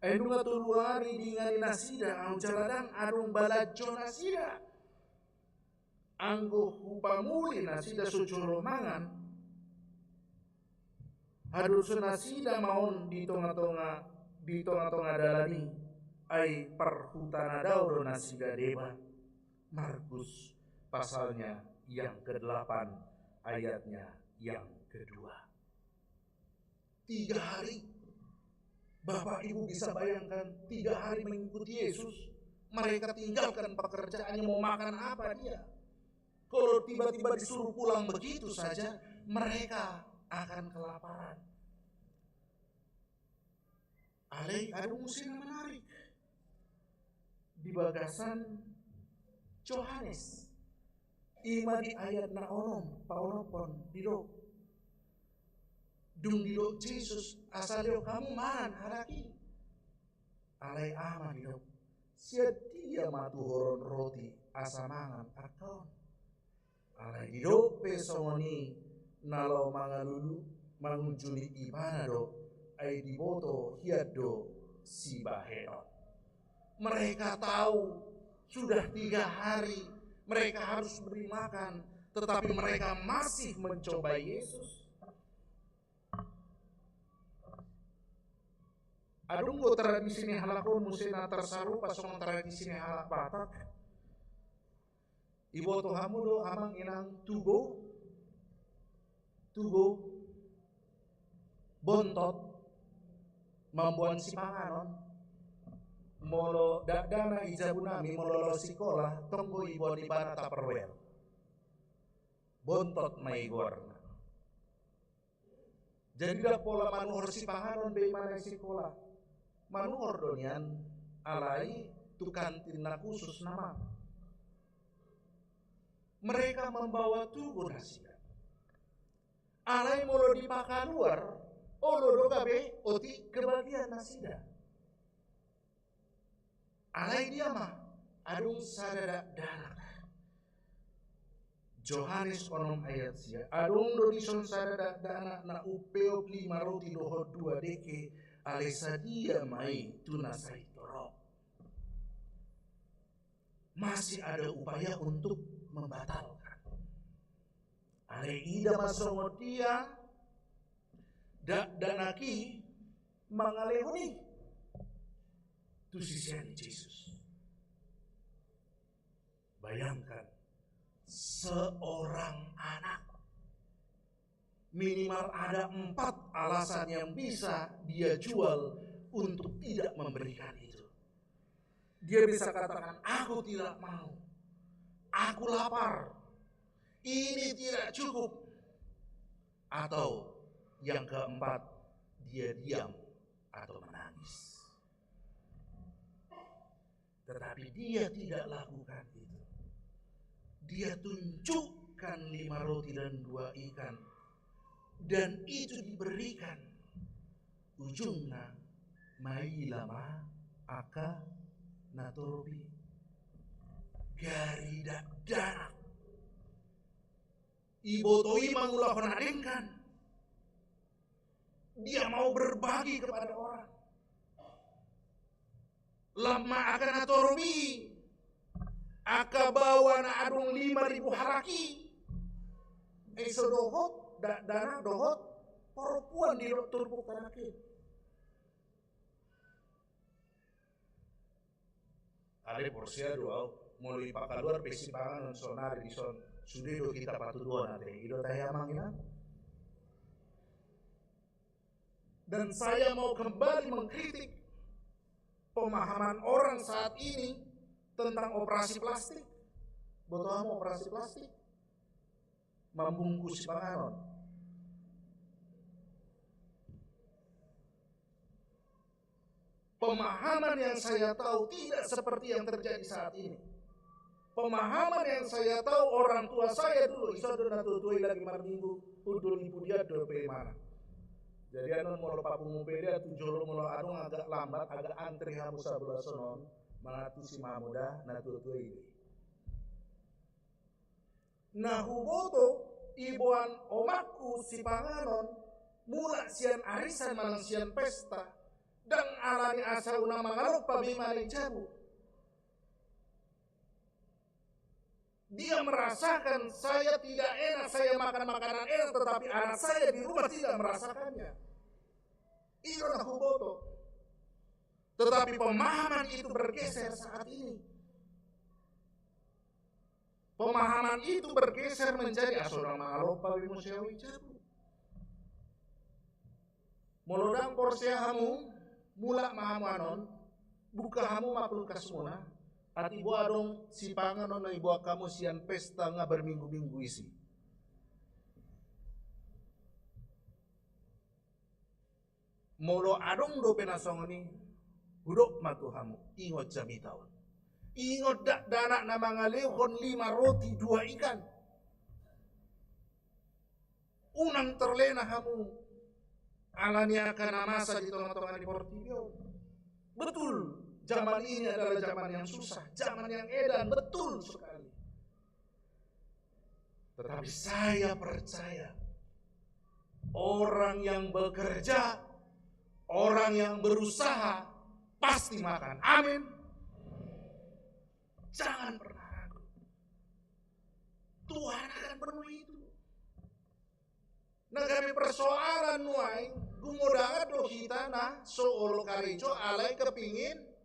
Ainu ngatulu ari dingani nasida au jaladang adung balajo nasida. Anggo hupamuli nasida sucuro mangan. Adu senasida maun di tengah-tengah dalani ai perhutana dauro nasida deba." Markus pasalnya yang ke-8 ayatnya yang ke-2. 3 hari. Bapak Ibu bisa bayangkan 3 hari mengikuti Yesus. Mereka tinggalkan pekerjaannya, mau makan apa dia. Kalau tiba-tiba disuruh pulang begitu saja, mereka akan kelaparan. Ada musim menarik. Di bagasan Yohanes. Ima di ayat na onom, paonopon, didok. Dung didok Yesus, asalio kamu man haraki. Alay ama didok. Sia dia matu horon roti, asamangan akaon. Alay didok pesongoni, nalau mangalulu, mangunjuli imana do, ay diboto hiado si baheon. Mereka tahu sudah 3 hari mereka harus beri makan, tetapi mereka masih mencoba Yesus. Adunggo tradisi ni halakon musina tersaru pasong tradisi ni halak Batak. Iboto hamudo amang inang tugo bontot mambuan si panganon. Molo dana ijabunami molo sekolah tonggo ibo di bana Tupperware. Bontot maigor. Jadi dah pola manuhor si panganon be mana sekolah. Manuhor donian alai tu kantin na khusus nama. Mereka membawa tugu nasi. Alai molo di pakaluar, olo kabe oti kebagian nasida. Alai dia mah, adung sadada dana. Yohanes 6 ayat sia. Adung do dison sadada dana na upeo 5 roti doho 2 deke alesa dia mai tuna saitorok. Masih ada upaya untuk membatalkan. Ale ida masongo dia danaki mangalehoni tu sisian Yesus. Bayangkan seorang anak minimal ada 4 alasan yang bisa dia jual untuk tidak memberikan itu. Dia bisa katakan, aku tidak mau, aku lapar, ini tidak cukup. Atau yang keempat, dia diam atau menangis. Tetapi dia tidak lakukan itu. Dia tunjukkan 5 roti dan 2 ikan. Dan itu diberikan. Ujungnya, mai lama aka natorobi. Garida danak. Ibotoi mangulahon adengkan. Dia mau berbagi kepada orang. Lama akan natorobi. Aka bawa na adung 5.000 haraki. Sedohot, dana dohot, perempuan di turbuk tanakin. Ale porsia doa, mulai pakaluar pesipangan non sonari di son. Sudah do kita patu doa nanti. Ido taya mangina. Dan saya mau kembali mengkritik pemahaman orang saat ini tentang operasi plastik. Botohamu operasi plastik membungkus panganon. Pemahaman yang saya tahu tidak seperti yang terjadi saat ini. Pemahaman yang saya tahu orang tua saya dulu iso dona tutui lagi marminggu udul ibu dia do pe mana. Jadi anon molo papungu peda tujolo molo adung agak lambat agak antri hamu sabelah sonon mangatu si mamuda na tutui. Nah huboto ibuan omakku si panganon mula sian arisan malang sian pesta dan alani asa una mangalok pabimane jabu. Dia merasakan saya tidak enak, saya makan makanan enak, tetapi anak saya di rumah tidak merasakannya. Itu adalah huboto. Tetapi pemahaman itu bergeser saat ini. Pemahaman itu bergeser menjadi asal mangalopa wimusewi jabu. Molodang porsia hamu, mulak mahamu anon, buka hamu maklum kasmuna. At ibu adong si panganon na ibu kamu sian pesta nga berminggu-minggu isi. Molo adong do penasongoni hudok matuhamu ingot jami tahun. Ingot dana na mga lehon 5 roti 2 ikan. Unang terlena hamu alani akan namasa di tengah-tengah di Portibio. Betul. Zaman ini adalah zaman yang susah, zaman yang edan, betul sekali. Tetapi saya percaya, orang yang bekerja, orang yang berusaha, pasti makan. Amin. Jangan pernah ragu. Tuhan akan penuhi itu. Nah kami persoalan nuai, gumodangat do kita nah soolo karico alay kepingin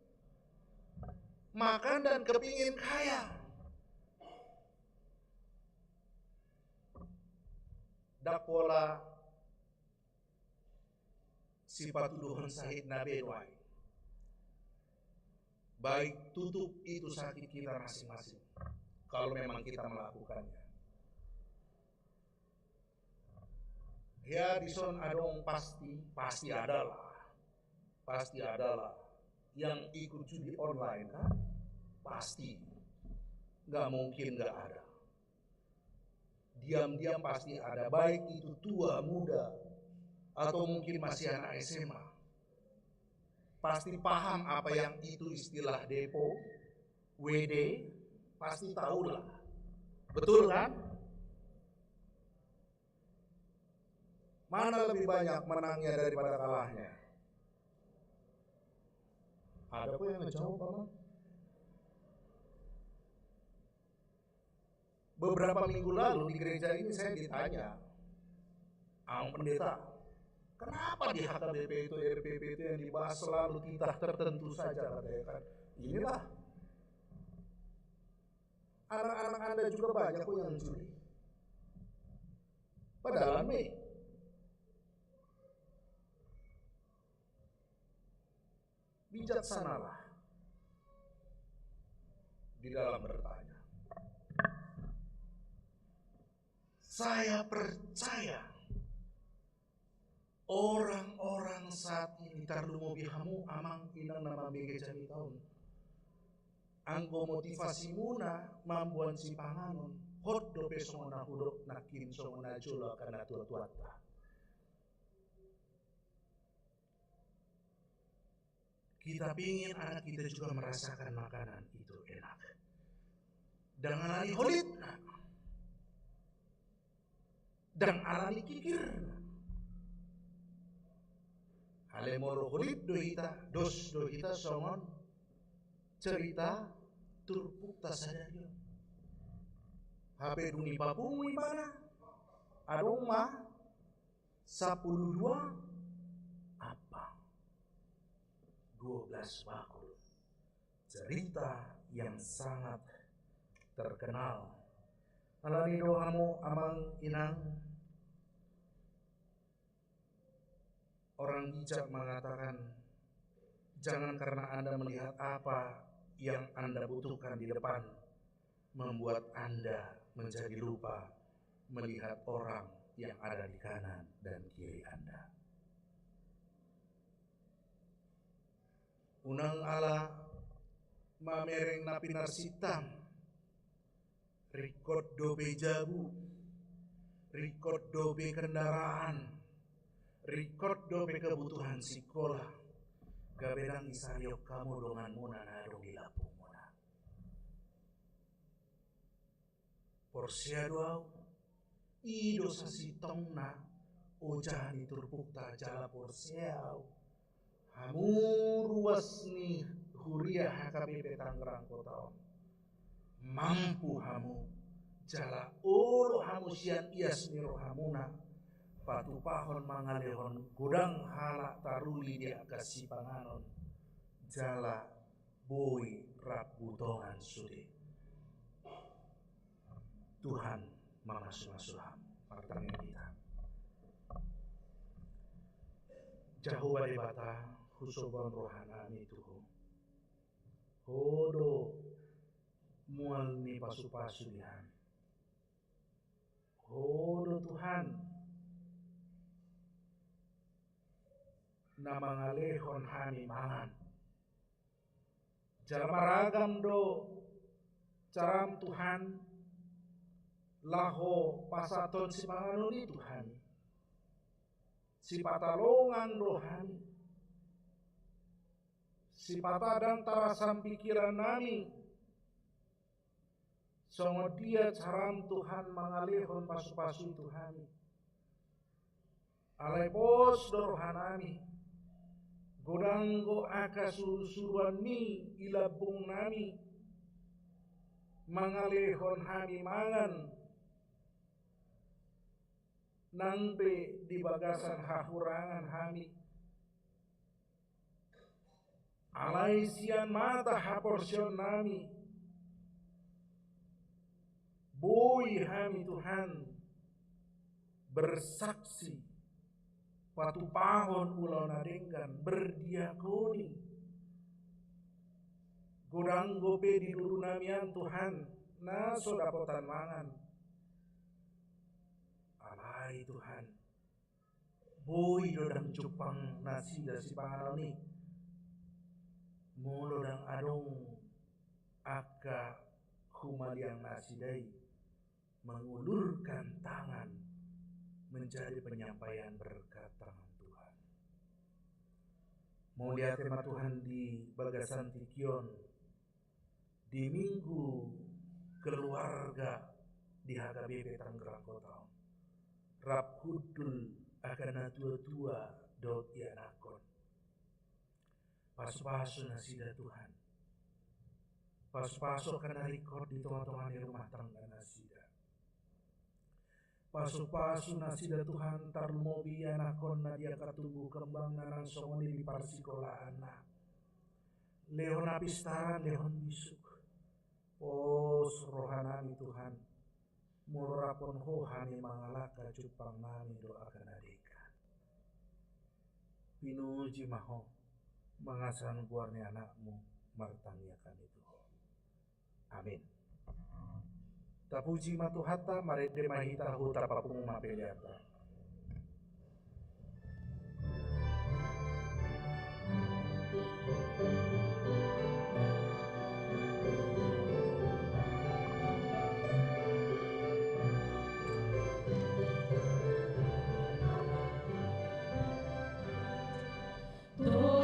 makan dan kepingin kaya. Dakola sifat tuduhan sahid nabi doai. Baik tutup itu sakit kita masing-masing. Kalau memang kita melakukannya. Ya dison adong pasti adalah. Pasti adalah. Yang ikut judi online kan? Pasti. Gak mungkin gak ada. Diam-diam pasti ada. Baik itu tua, muda. Atau mungkin masih anak SMA. Pasti paham apa yang itu istilah depo. WD pasti tahu lah. Betul kan? Mana lebih banyak menangnya daripada kalahnya? Ada kok yang ngejawab, Paman? Beberapa minggu lalu di gereja ini saya ditanya, pendeta, kenapa di HKBP itu, RPP itu yang dibahas selalu titah tertentu saja, katanya kan? Inilah, anak-anak Anda juga banyak kok yang judi. Padahal bijaksanalah di dalam bertanya. Saya percaya orang-orang saat ini tarlumo bihamu amang inang nama bege jami tahun. Anggo motivasi muna mambuan si panganon hot dope songona hudok nakin songona jula kana tua-tuata. Kita pingin anak kita juga merasakan makanan itu enak. Dan alani holit, dan alani kikir. Hale moro holit dohita, dos dohita songon cerita turpuk tasadario. HP duni papungui mana? Adong mah 12 apa? 12 bakul. Cerita yang sangat terkenal. Alani dohamu amang inang. Orang bijak mengatakan, jangan karena Anda melihat apa yang Anda butuhkan di depan membuat Anda menjadi lupa melihat orang yang ada di kanan dan kiri Anda. Unang ala mamereng na pinarsitam, rikot dobe jabu, rikot dobe kendaraan, rikot dobe kebutuhan sekolah, gabedang isariok kamu dongan muna na dong dilapung muna. Porsia doau, ido sasitong na ojah ni turpukta jala porsiau. Hamu ruas ni huria HKBP Tangerang Kota. Mampu hamu jala olo hamu sian ias niro hamuna patupahon mangalehon gudang hala taruli dia kasih panganon jala boi rap butongan sude. Tuhan mengasuh-asuh pertanyaan kita. Jauh dari bata husoban rohanani tuhu. Hodo mual ni pasu-pasu dihan. Hodo Tuhan na mangalehon hani mangan. Jala maragam do caram Tuhan laho pasaton si panganon ni Tuhan. Si patalongan rohani, si patadang tarasan pikiran nami, songo dia caram Tuhan mangalehon pasu-pasu Tuhan. Alai pos dorohanami, godanggo aka suruan mi ilabung nami, mangalehon hami mangan, nangpe di bagasan hahurangan hami. Alai sian mata haporsion nami. Boi hami Tuhan bersaksi patupahon ulau nadenggan berdiakoni. Godang gope di dulu namian Tuhan na sodapotan mangan. Alai Tuhan, boi dodang cupang nasi dasi panganon ni, mo dodang adong aka humaliang nasi dai, mengulurkan tangan menjadi penyampaian berkat tangan Tuhan. Mau lihat tema Tuhan di bagasan tikion, di minggu keluarga di HKBP Tangerang Kota. Rap hudul akan tua-tua dot ianakon. Pasu-pasu nasida Tuhan. Pasu-pasu akan record di tengah-tengah di rumah tangga nasida. Pasu-pasu nasida Tuhan tar mobi anakon na dia katumbuh kembang nanang songoni di parsikola anak. Lehon apistaran, lehon bisuk. Pos rohanami Tuhan. Murapon hohani mangalaka cupang nami doakan adeka. Pinuji maho mengasan guarni anakmu martangiakan itu. Amin. Tapuji matuhata marede mahita huta papungu mapeliata. Oh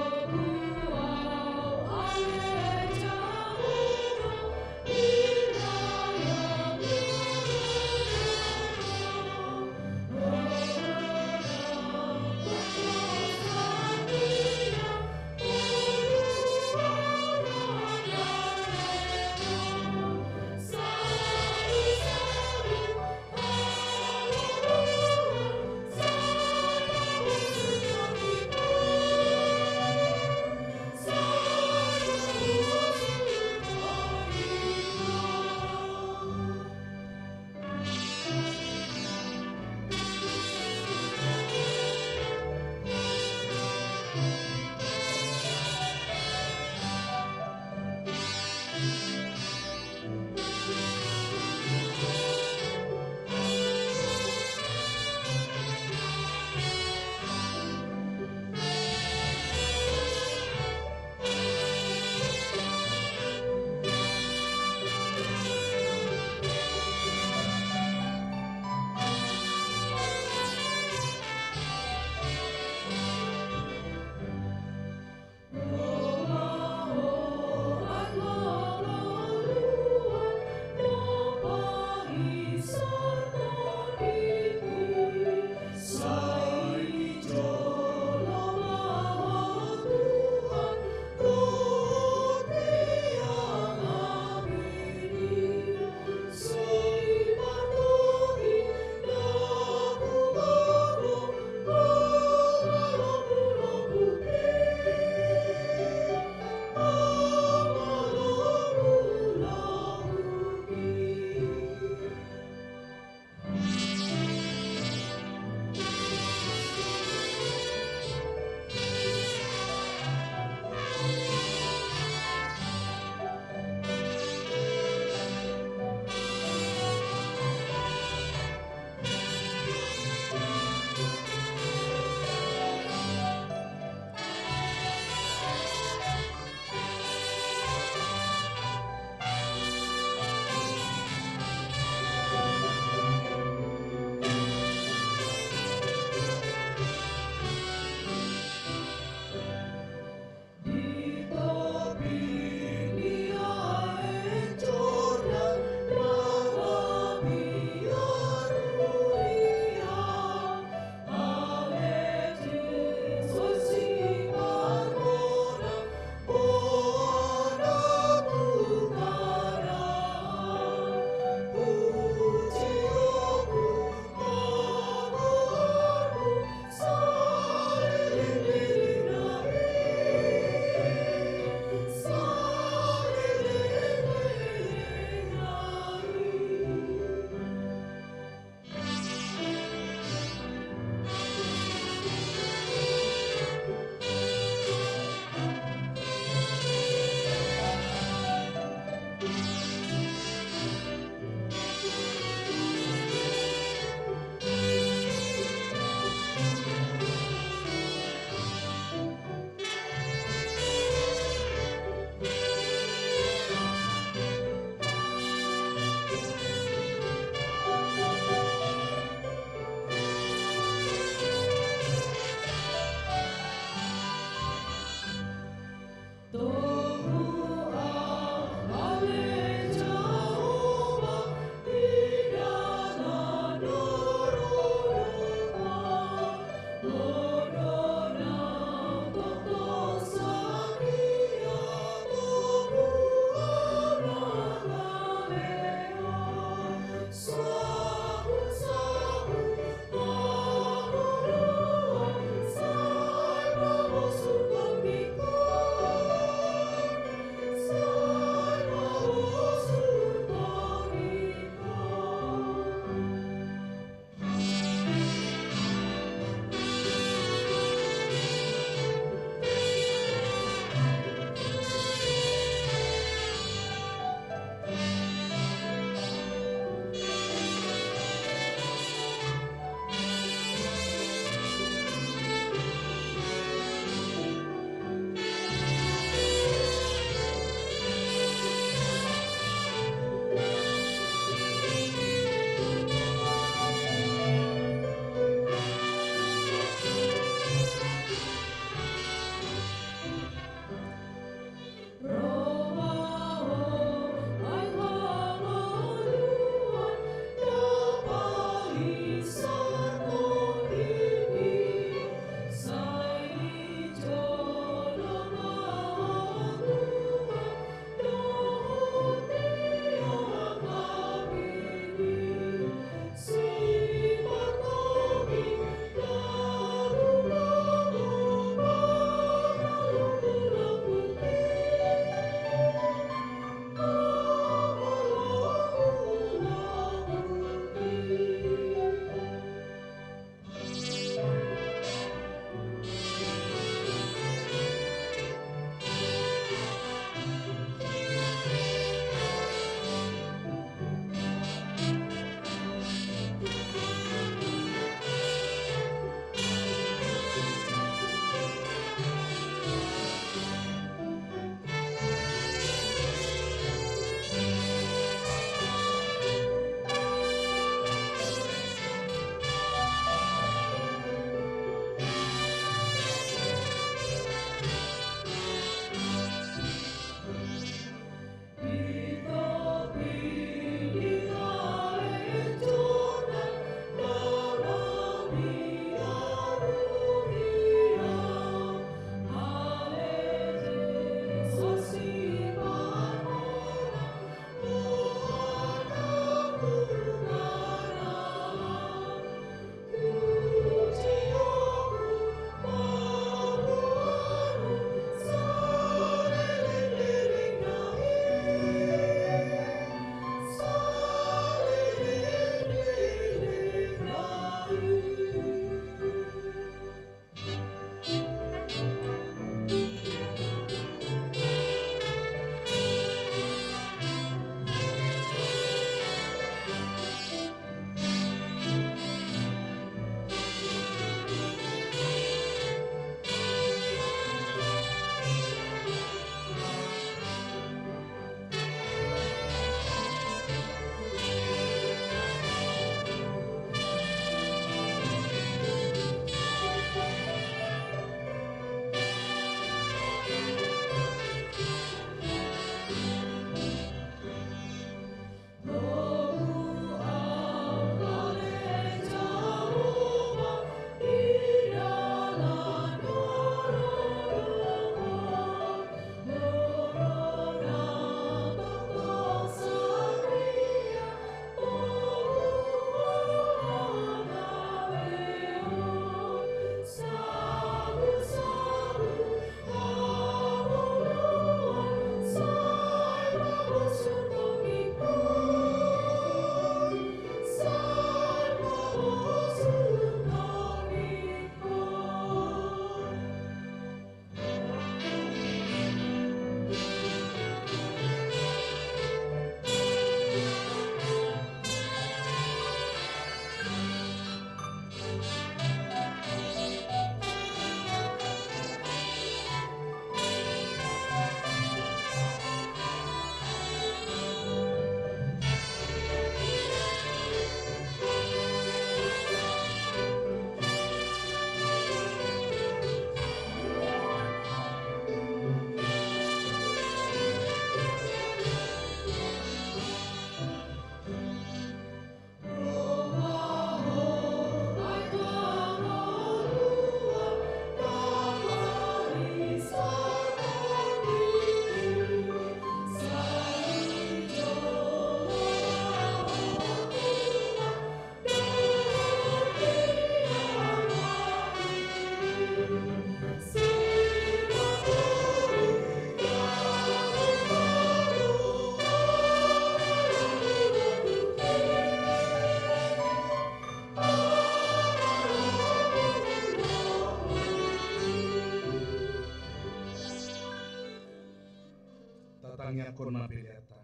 Pangyakon mapiliata.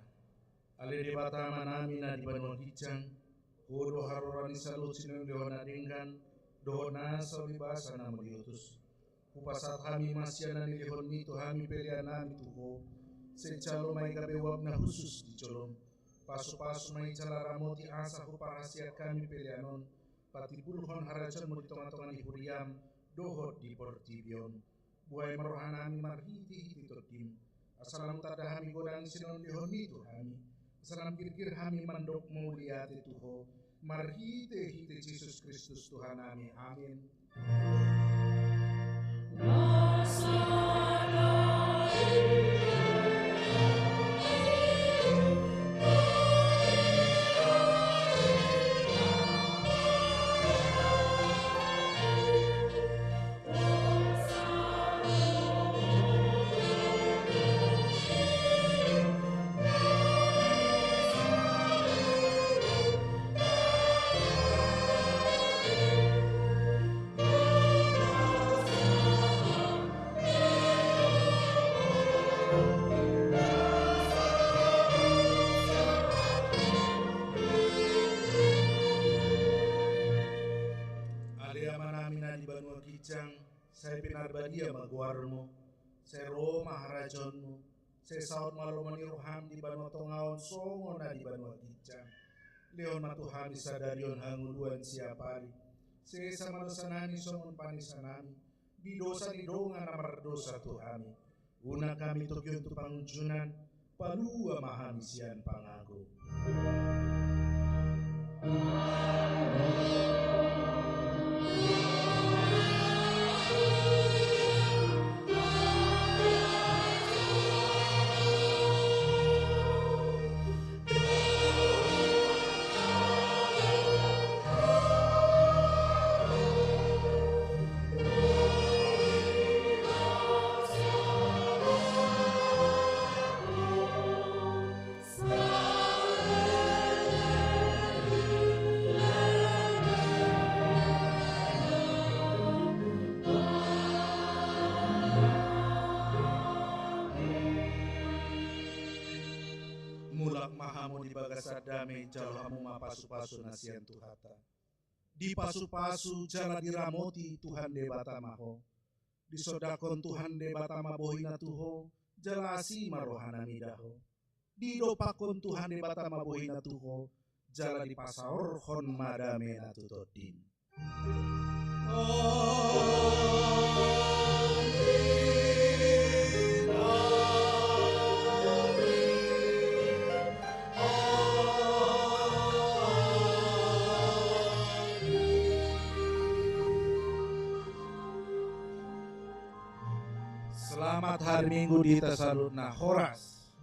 Ale di batama nami na di banua kicang, hodo harorani salut sinong dihona dinggan, dohona saulibasa na meliutus. Upasat kami masyana nilihon nito kami pilihan nami tuho, secalo may gabewag na khusus di colom. Paso-paso may calaramoti asa huparasiat kami pilihanon, pati puluhon harajan mo ditonga-tonga ni Huriam, dohot di Portibion. Buhay marohan nami marhiti-hiti totim. Asalam tada kami godang sinon lihon nito kami. Asalam kirkir kami mandok muliati tuho. Marhite-hite Jesus Kristus Tuhan kami. Amin. Saya pinarbadia magwarmo, saya Roma harajonmu, saya saud malomoni roham di Banua Tongaon songo na di Banua Kicang. Leon matuhami sadarion hanguluan siapari, saya sama dosanani songon panisanami, di dosa di dongan amar dosa Tuhami. Una kami tokyo untuk pangunjunan, palua mahami sian pangaku. Sadame jalo hamu mapasu-pasu nasian Tuhata. Di pasu-pasu jala diramoti Tuhan de batamaho. Di sodakon Tuhan de batama bohina tuho, jala asima rohana midaho. Di dopakon Tuhan de batama bohina tuho, jala di pasaor hon madame natutotin. Selamat hari Minggu di Tesaluna Horas.